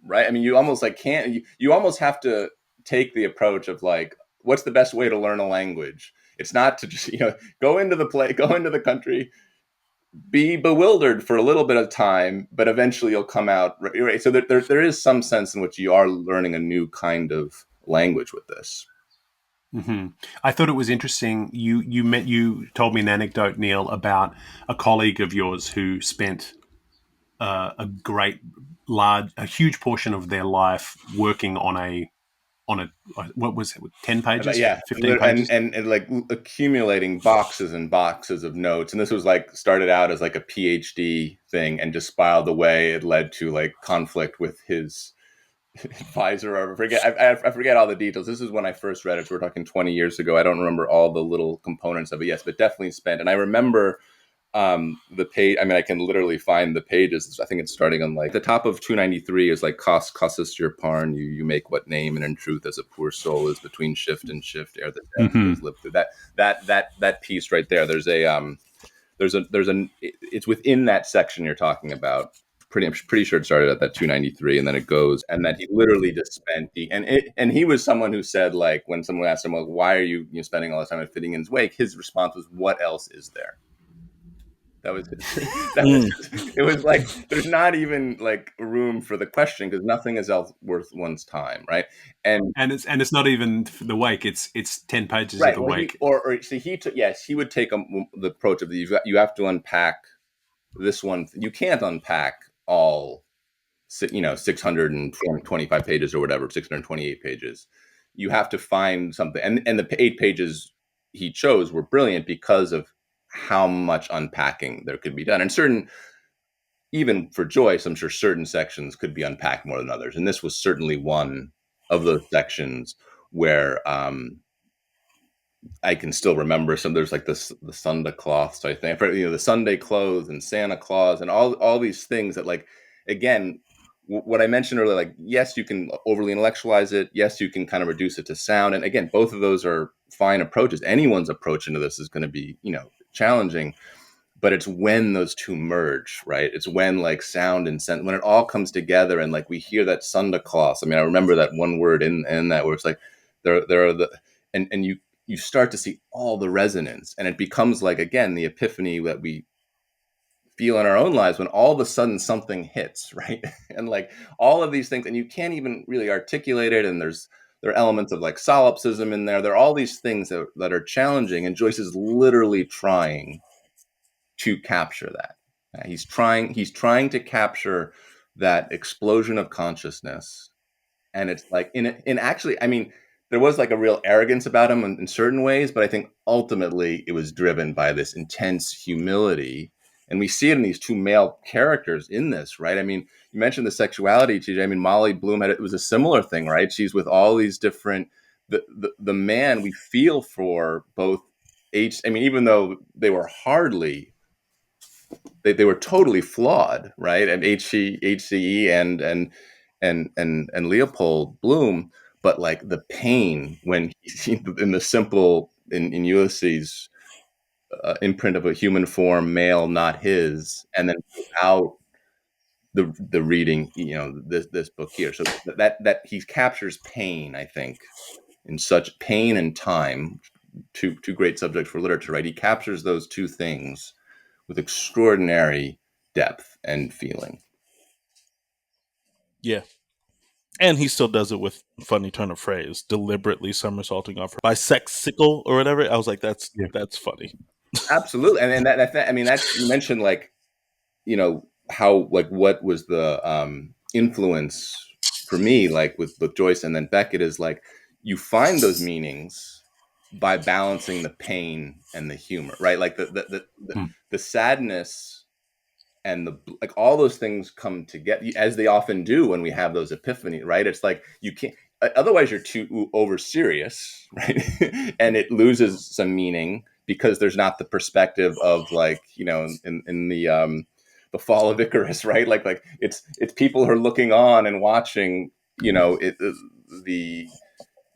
right? I mean, you almost like can't. You almost have to take the approach of like, what's the best way to learn a language? It's not to just go into the country, be bewildered for a little bit of time, but eventually you'll come out right. So there is some sense in which you are learning a new kind of language with this. I thought it was interesting. You told me an anecdote, Neil, about a colleague of yours who spent a huge portion of their life working on a what was it, 10 pages? 15 pages? And like accumulating boxes and boxes of notes. And this was like started out as like a PhD thing and just spiraled away. It led to like conflict with his advisor, or I forget all the details. This is when I first read it. So we're talking 20 years ago. I don't remember all the little components of it, yes, but definitely spent. And I remember the page. I mean, I can literally find the pages. I think it's starting on like the top of 293 is like costus your parn, you make what name, and in truth as a poor soul is between shift and shift ere the death live through. That piece right there. There's it's within that section you're talking about. I'm pretty sure it started at that 293, and then it goes, and that he literally just spent and he was someone who said, like, when someone asked him, well, why are you spending all this time at Finnegans Wake, his response was, what else is there? It was like, there's not even like room for the question, because nothing is else worth one's time, right? And it's not even the Wake. It's 10 pages right, of the Wake. He would take the approach of you have to unpack this one. You can't unpack all 625 pages or whatever, 628 pages. You have to find something, and the 8 pages he chose were brilliant because of how much unpacking there could be done. And even for Joyce, I'm sure certain sections could be unpacked more than others. And this was certainly one of those sections where I can still remember some. There's like this the Sunday cloths, I think, the Sunday clothes and Santa Claus and all these things that, like, again, what I mentioned earlier, like, yes, you can overly intellectualize it. Yes, you can kind of reduce it to sound. And again, both of those are fine approaches. Anyone's approach into this is going to be, challenging. But it's when those two merge, right? It's when, like, sound and sense, when it all comes together, and like we hear that Santa Claus. I mean, I remember that one word in that where it's like there are the and you start to see all the resonance, and it becomes like, again, the epiphany that we feel in our own lives when all of a sudden something hits, right? And like all of these things, and you can't even really articulate it, and there are elements of like solipsism in there. There are all these things that are challenging, and Joyce is literally trying to capture that. He's trying to capture that explosion of consciousness. And it's like, in actually, I mean, there was like a real arrogance about him in certain ways, but I think ultimately it was driven by this intense humility. And we see it in these two male characters in this, right? I mean, you mentioned the sexuality, TJ. I mean, Molly Bloom it was a similar thing, right? She's with all these different, the man we feel for both I mean, even though they were hardly, they were totally flawed, right? And HCE and Leopold Bloom, but like the pain when in the simple in Ulysses, imprint of a human form, male, not his, and then without the reading, this book here. So that he captures pain, I think, in such pain and time, two great subjects for literature, right? He captures those two things with extraordinary depth and feeling. Yeah. And he still does it with funny turn of phrase, deliberately somersaulting off her bisexical or whatever. I was like, that's funny. Absolutely. And that I mean, that's, you mentioned, like, how, like, what was the influence for me, like with Joyce and then Beckett, is like you find those meanings by balancing the pain and the humor, right? Like the sadness and the, like, all those things come together, as they often do when we have those epiphanies, right? It's like you can't, otherwise you're too over serious, right? And it loses some meaning because there's not the perspective of, like, in the Fall of Icarus, right? Like it's people who are looking on and watching, the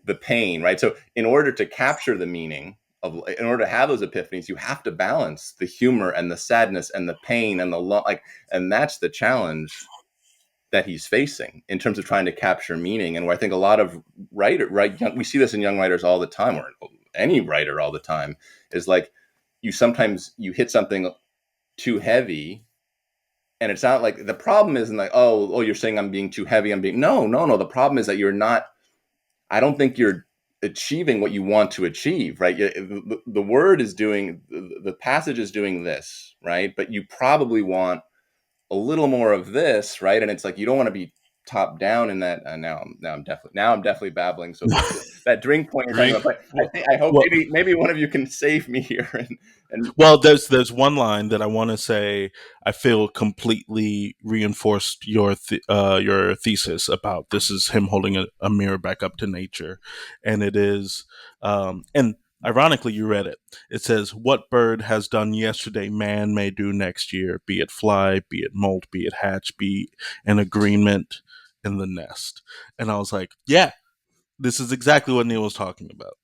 the pain, right? So in order to capture the meaning of, in order to have those epiphanies, you have to balance the humor and the sadness and the pain and like, and that's the challenge that he's facing in terms of trying to capture meaning. And where I think a lot of we see this in young writers all the time, or any writer all the time, is like, sometimes you hit something too heavy, and it's not like, the problem isn't like, oh, you're saying I'm being too heavy, no. The problem is that you're not, I don't think you're achieving what you want to achieve, right? The word is doing, the passage is doing this, right? But you probably want a little more of this, right? And it's like, you don't want to be top down in that. Now I'm definitely babbling. So that drink point you're talking about, but I hope Well, maybe one of you can save me here. And Well, there's one line that I want to say I feel completely reinforced your thesis about. This is him holding a mirror back up to nature, and it is and ironically you read it. It says, "What bird has done yesterday, man may do next year. Be it fly, be it molt, be it hatch, be an agreement in the nest." And I was like, yeah, this is exactly what Neil was talking about.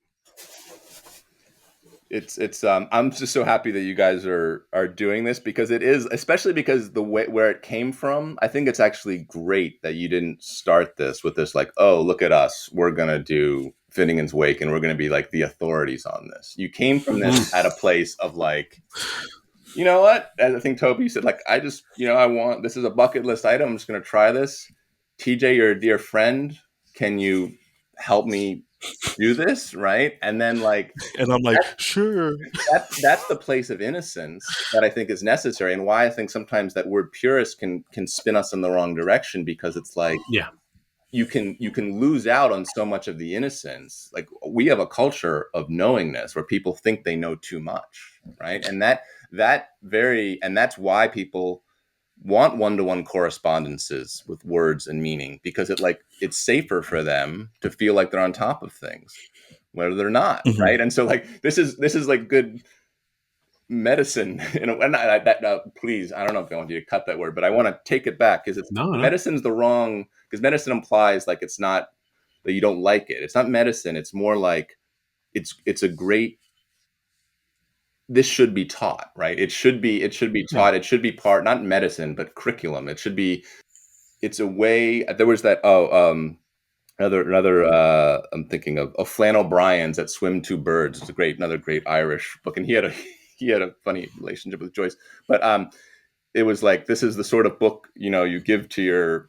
it's I'm just so happy that you guys are doing this, because it is, especially because the way where it came from, I think it's actually great that you didn't start this with this, like, oh, look at us, we're gonna do Finnegans Wake and we're gonna be like the authorities on this. You came from this at a place of like, you know what, as I think Toby said, like, I just, I want, this is a bucket list item, I'm just gonna try this. TJ, you're a dear friend, can you help me do this, right? And then, like, And I'm like, sure. that's the place of innocence that I think is necessary, and why I think sometimes that word purist can spin us in the wrong direction, because it's like, Yeah. you can lose out on so much of the innocence. Like, we have a culture of knowingness where people think they know too much, right? And that's why people want one-to-one correspondences with words and meaning, because it's safer for them to feel like they're on top of things. whether they're not, Mhm. right? And so like this is like good medicine, please, I don't know if I want you to cut that word, but I want to take it back, because it's No, no. medicine's the wrong, because medicine implies like it's not that you don't like it. It's not medicine. It's more like it's a great, this should be taught, right? It should be Yeah. taught. It should be part, not medicine, but curriculum. It should be, it's a way. There was that, another I'm thinking of Flannel Bryan's That Swim Two Birds. It's another great Irish book, and he had a funny relationship with Joyce. But it was like, this is the sort of book, you give to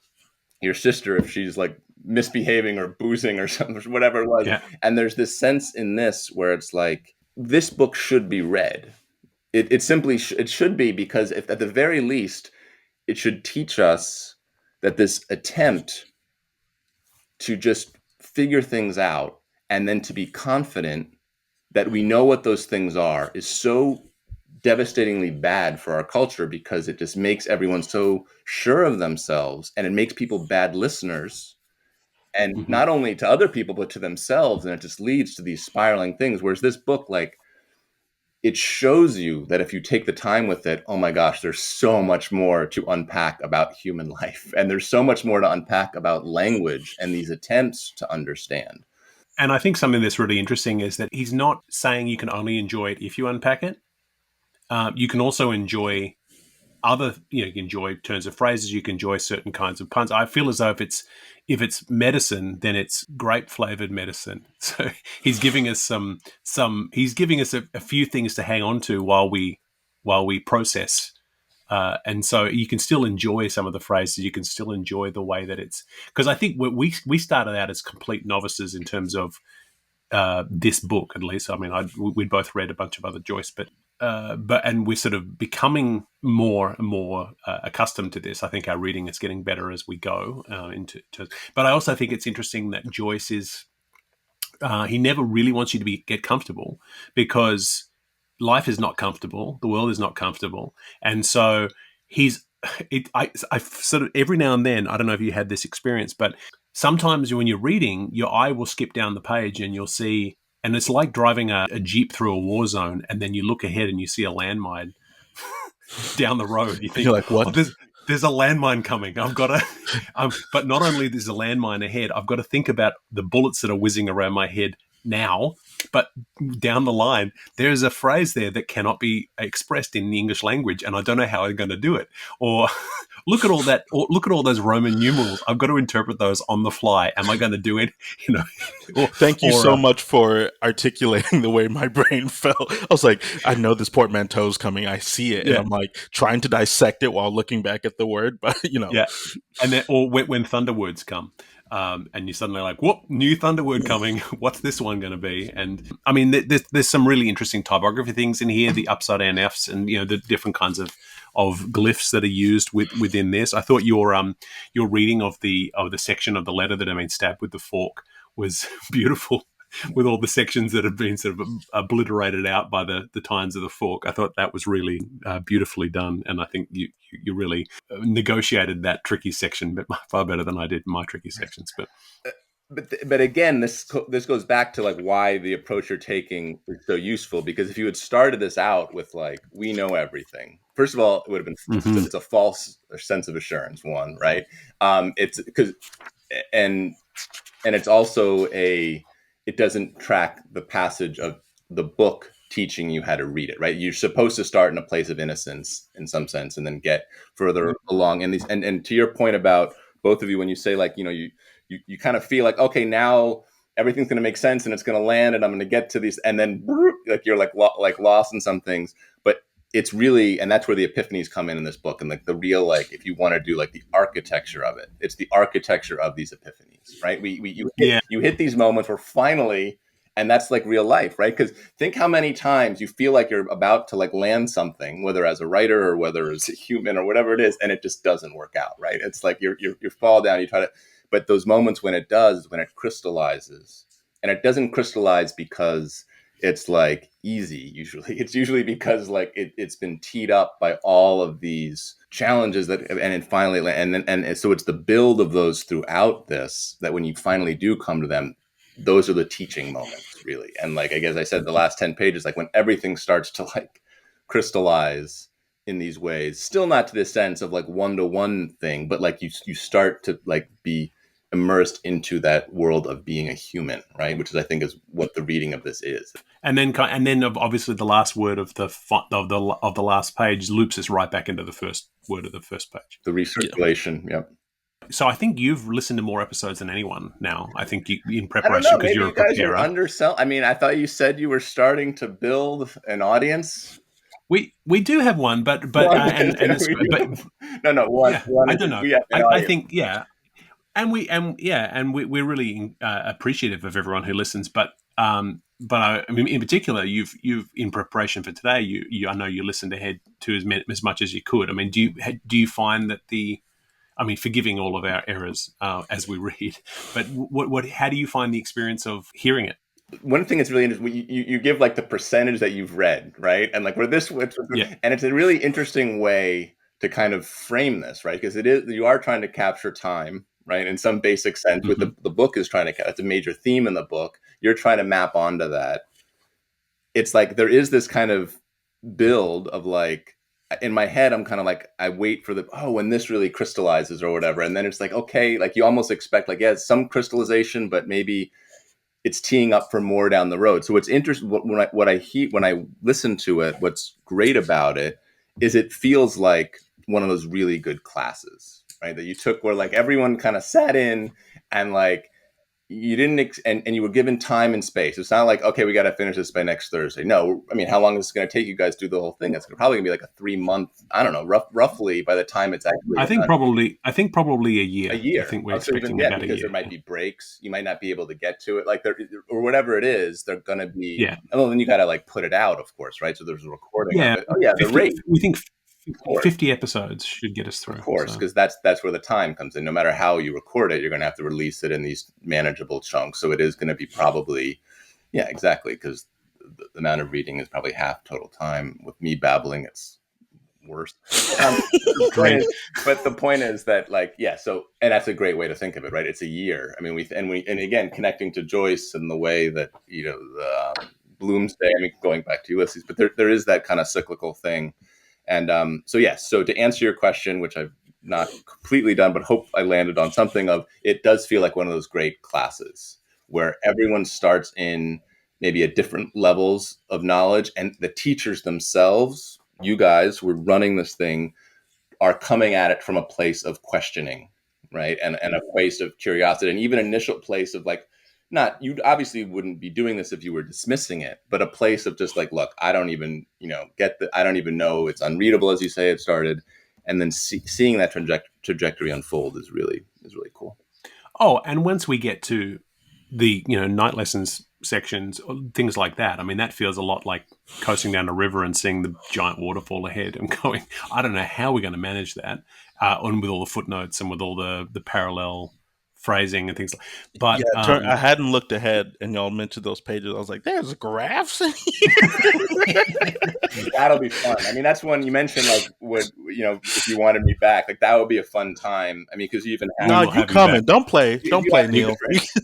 your sister if she's like misbehaving or boozing or something, or whatever it was. Yeah. And there's this sense in this where it's like, this book should be read. It simply it should be, because if at the very least it should teach us that this attempt to just figure things out and then to be confident that we know what those things are is so devastatingly bad for our culture, because it just makes everyone so sure of themselves, and it makes people bad listeners, and Hmm. not only to other people but to themselves, and it just leads to these spiraling things. Whereas this book, like, it shows you that if you take the time with it, oh my gosh, there's so much more to unpack about human life, and there's so much more to unpack about language and these attempts to understand. And I think something that's really interesting is that he's not saying you can only enjoy it if you unpack it. You can also enjoy you can enjoy turns of phrases, you can enjoy certain kinds of puns. I feel as though if it's medicine, then it's grape flavored medicine. So he's giving us he's giving us a few things to hang on to while we process. And so you can still enjoy some of the phrases. You can still enjoy the way that it's, because I think we started out as complete novices in terms of this book, at least. I mean, we'd both read a bunch of other Joyce, but and we're sort of becoming more and more accustomed to this. I think our reading is getting better as we go But I also think it's interesting that Joyce is he never really wants you to get comfortable, because life is not comfortable, the world is not comfortable, and so he's I sort of, every now and then, I don't know if you had this experience, but sometimes when you're reading, your eye will skip down the page and you'll see, and it's like driving a jeep through a war zone, and then you look ahead and you see a landmine down the road. You You're think, like, oh, what? there's a landmine coming. I've got to, but not only there's a landmine ahead, I've got to think about the bullets that are whizzing around my head now, but down the line, there's a phrase there that cannot be expressed in the English language, and I don't know how I'm going to do it. Or look at all that, or look at all those Roman numerals. I've got to interpret those on the fly. Am I going to do it? You know, or, Thank you or so much for articulating the way my brain felt. I was like, I know this portmanteau's coming. I see it. And yeah, I'm like trying to dissect it while looking back at the word. But, yeah. And then, or when thunder words come, and you're suddenly like, "Whoop! New thunder word coming. What's this one going to be?" And I mean, there's some really interesting typography things in here, the upside down Fs, and the different kinds of glyphs that are used within this. I thought your reading of the section of the letter that had been stabbed with the fork was beautiful, with all the sections that have been sort of obliterated out by the tines of the fork. I thought that was really beautifully done, and I think you really negotiated that tricky section, but far better than I did my tricky sections. But But again, this goes back to like why the approach you're taking is so useful. Because if you had started this out with like, we know everything, first of all, it would have been, mm-hmm. it's a false sense of assurance, one, right? It's because, and it's also it doesn't track the passage of the book teaching you how to read it, right? You're supposed to start in a place of innocence in some sense, and then get further along. And these, and to your point about both of you, when you say like, you kind of feel like, okay, now everything's going to make sense and it's going to land and I'm going to get to these, and then like you're like lost in some things. But it's really, and that's where the epiphanies come in this book, and like the real, like, if you want to do like the architecture of it, it's the architecture of these epiphanies, right? You hit these moments where finally, and that's like real life, right? Because think how many times you feel like you're about to like land something, whether as a writer or whether as a human or whatever it is, and it just doesn't work out, right? It's like you fall down, you try to, but those moments when it does, when it crystallizes, and it doesn't crystallize because it's like easy. Usually it's usually because like it's been teed up by all of these challenges that, and it finally, and so it's the build of those throughout this, that when you finally do come to them, those are the teaching moments, really. And like, I guess I said, the last 10 pages, like when everything starts to like crystallize in these ways, still not to the sense of like one-to-one thing, but like you start to like be immersed into that world of being a human, right? Which is, I think, is what the reading of this is. And then obviously the last word of the last page loops us right back into the first word of the first page. The recirculation, yeah. So I think you've listened to more episodes than anyone now. I think you, in I don't preparation, know. because Maybe you're a you guys are preparer. underselling. I mean, I thought you said you were starting to build an audience. We do have one, but One, no, one. yeah, One I is don't know. we have an I audience. think we're really appreciative of everyone who listens. But I mean, in particular, you've in preparation for today, I know you listened ahead to as much as you could. I mean, do you find that forgiving all of our errors as we read, but how do you find the experience of hearing it? One thing that's really interesting, you give like the percentage that you've read, right? And like where this, Yeah. and it's a really interesting way to kind of frame this, right? Because you are trying to capture time, right? In some basic sense, with Mm-hmm. the book is trying to, it's a major theme in the book. You're trying to map onto that. It's like there is this kind of build of like, in my head, I'm kind of like, I wait for when this really crystallizes or whatever. And then it's like, okay, like you almost expect like, yeah, some crystallization, but maybe it's teeing up for more down the road. So what's interesting, when I listen to it, what's great about it is it feels like one of those really good classes, right? That you took where like everyone kind of sat in and like you didn't and you were given time and space. It's not like, okay, we got to finish this by next Thursday. No, I mean, how long is this going to take you guys to do the whole thing? It's probably going to be like a 3-month, I don't know, roughly by the time it's actually I think probably a year. a year. I think we're So even, expecting yeah, about a because year. there might be breaks. You might not be able to get to it like there or whatever it is. They're going to be, Yeah. and then you got to like put it out, of course, right? So there's a recording Yeah. of it. Oh yeah, the 50, rate. we think Of course. 50 episodes should get us through. Of course, so. because that's where the time comes in. No matter how you record it, you're going to have to release it in these manageable chunks. So it is going to be probably, yeah, exactly, because the amount of reading is probably half total time. With me babbling, it's worse. Great. But the point is that, like, yeah. So, and that's a great way to think of it, right? It's a year. I mean, and again, connecting to Joyce and the way that Bloomsday. I mean, going back to Ulysses, but there is that kind of cyclical thing. And so yes, so to answer your question, which I've not completely done, but hope I landed on something of, it does feel like one of those great classes where everyone starts in maybe at different levels of knowledge, and the teachers themselves, you guys were running this thing, are coming at it from a place of questioning, right? And a place of curiosity, and even initial place of like, not, you obviously wouldn't be doing this if you were dismissing it, but a place of just like, look, I don't even, I don't even know, it's unreadable, as you say, it started. And then seeing that trajectory unfold is really cool. Oh, and once we get to the night lessons sections, things like that, I mean, that feels a lot like coasting down a river and seeing the giant waterfall ahead and going, I don't know how we're going to manage that, and with all the footnotes and with all the parallel phrasing and things like. But Yeah, I hadn't looked ahead, and y'all mentioned those pages. I was like, "There's graphs in here." That'll be fun. I mean, that's one you mentioned. Like, if you wanted me back, like that would be a fun time. I mean, because you even have, No, you coming? Don't play, Neil.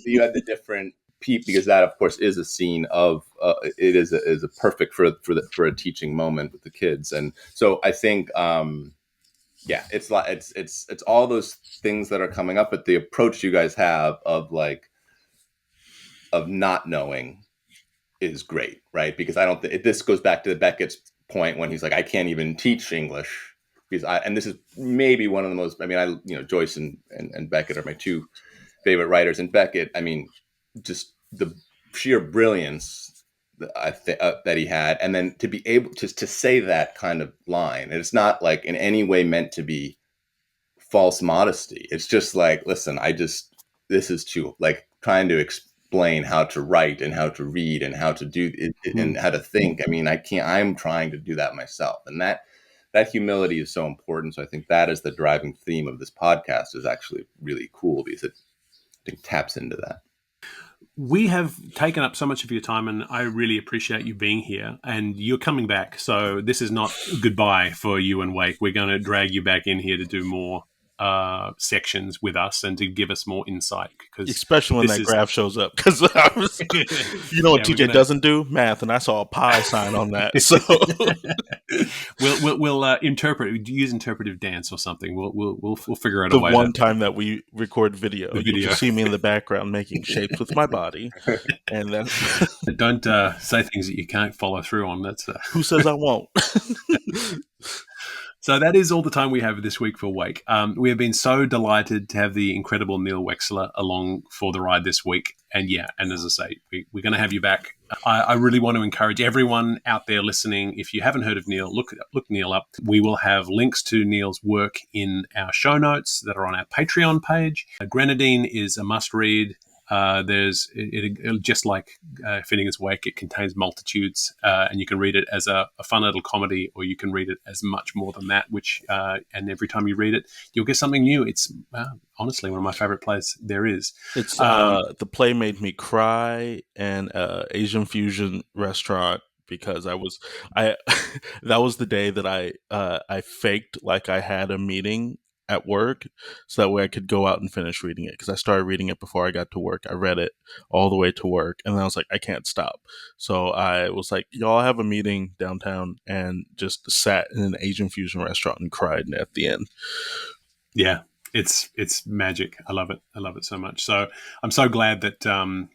You had the different peep, because that, of course, is a scene of it is a perfect for a teaching moment with the kids, and so I think. Yeah, it's all those things that are coming up, but the approach you guys have of not knowing is great, right? Because I don't think this goes back to Beckett's point when he's like, I can't even teach English because and this is maybe one of the most, I mean, Joyce and Beckett are my two favorite writers, and Beckett, I mean, just the sheer brilliance that he had, and then to be able to say that kind of line, and it's not like in any way meant to be false modesty. It's just like, listen, this is too, like, trying to explain how to write and how to read and how to do it and how to think. I mean, I'm trying to do that myself. And that humility is so important. So I think that is the driving theme of this podcast, is actually really cool because it, I think, taps into that. We have taken up so much of your time, and I really appreciate you being here. And you're coming back, so this is not goodbye for you and Wake. We're going to drag you back in here to do more sections with us and to give us more insight. Because especially when that graph shows up. Because you know what TJ doesn't do? Math, and I saw a pi sign on that. So we'll use interpretive dance or something. We'll figure out the a way. The one time that we record video, you'll just see me in the background making shapes with my body, and then don't say things that you can't follow through on. That's who says I won't. So that is all the time we have this week for Wake. We have been so delighted to have the incredible Neil Wechsler along for the ride this week. And as I say, we're going to have you back. I really want to encourage everyone out there listening, if you haven't heard of Neil, look Neil up. We will have links to Neil's work in our show notes that are on our Patreon page. Grenadine is a must-read. There's just like Finnegans Wake, it contains multitudes, and you can read it as a fun little comedy, or you can read it as much more than that. And every time you read it, you'll get something new. It's honestly one of my favorite plays there is. It's the play made me cry, and Asian fusion restaurant, because that was the day that I faked like I had a meeting at work, so that way I could go out and finish reading it, because I started reading it before I got to work. I read it all the way to work, and then I was like, I can't stop. So I was like, y'all have a meeting downtown, and just sat in an Asian fusion restaurant and cried at the end. Yeah, it's magic. I love it so much. So I'm so glad that and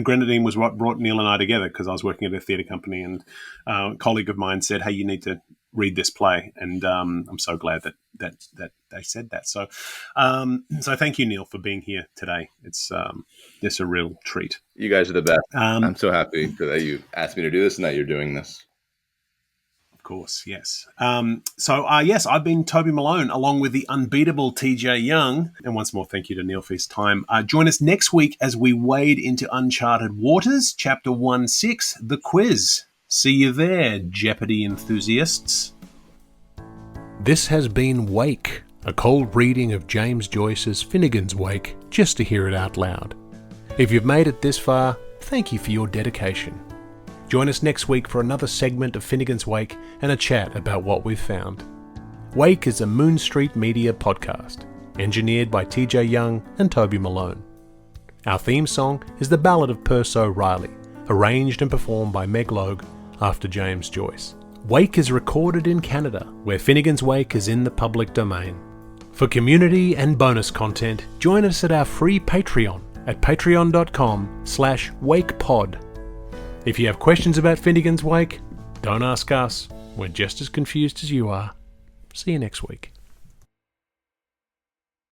Grenadine was what brought Neil and I together, because I was working at a theatre company, and a colleague of mine said, hey, you need to read this play, and I'm so glad that they said that. So thank you, Neil, for being here today. It's just a real treat. You guys are the best. I'm so happy that you asked me to do this and that you're doing this. Of course, yes. Yes, I've been Toby Malone, along with the unbeatable TJ Young. And once more, thank you to Neil for his time. Join us next week as we wade into uncharted waters, Chapter 1-6, The Quiz. See you there, Jeopardy enthusiasts. This has been Wake, a cold reading of James Joyce's Finnegans Wake, just to hear it out loud. If you've made it this far, thank you for your dedication. Join us next week for another segment of Finnegans Wake and a chat about what we've found. Wake is a Moon Street Media podcast, engineered by TJ Young and Toby Malone. Our theme song is The Ballad of Perso Riley, arranged and performed by Meg Logue after James Joyce. Wake is recorded in Canada, where Finnegans Wake is in the public domain. For community and bonus content, join us at our free Patreon at patreon.com/wakepod. If you have questions about Finnegans Wake, don't ask us. We're just as confused as you are. See you next week.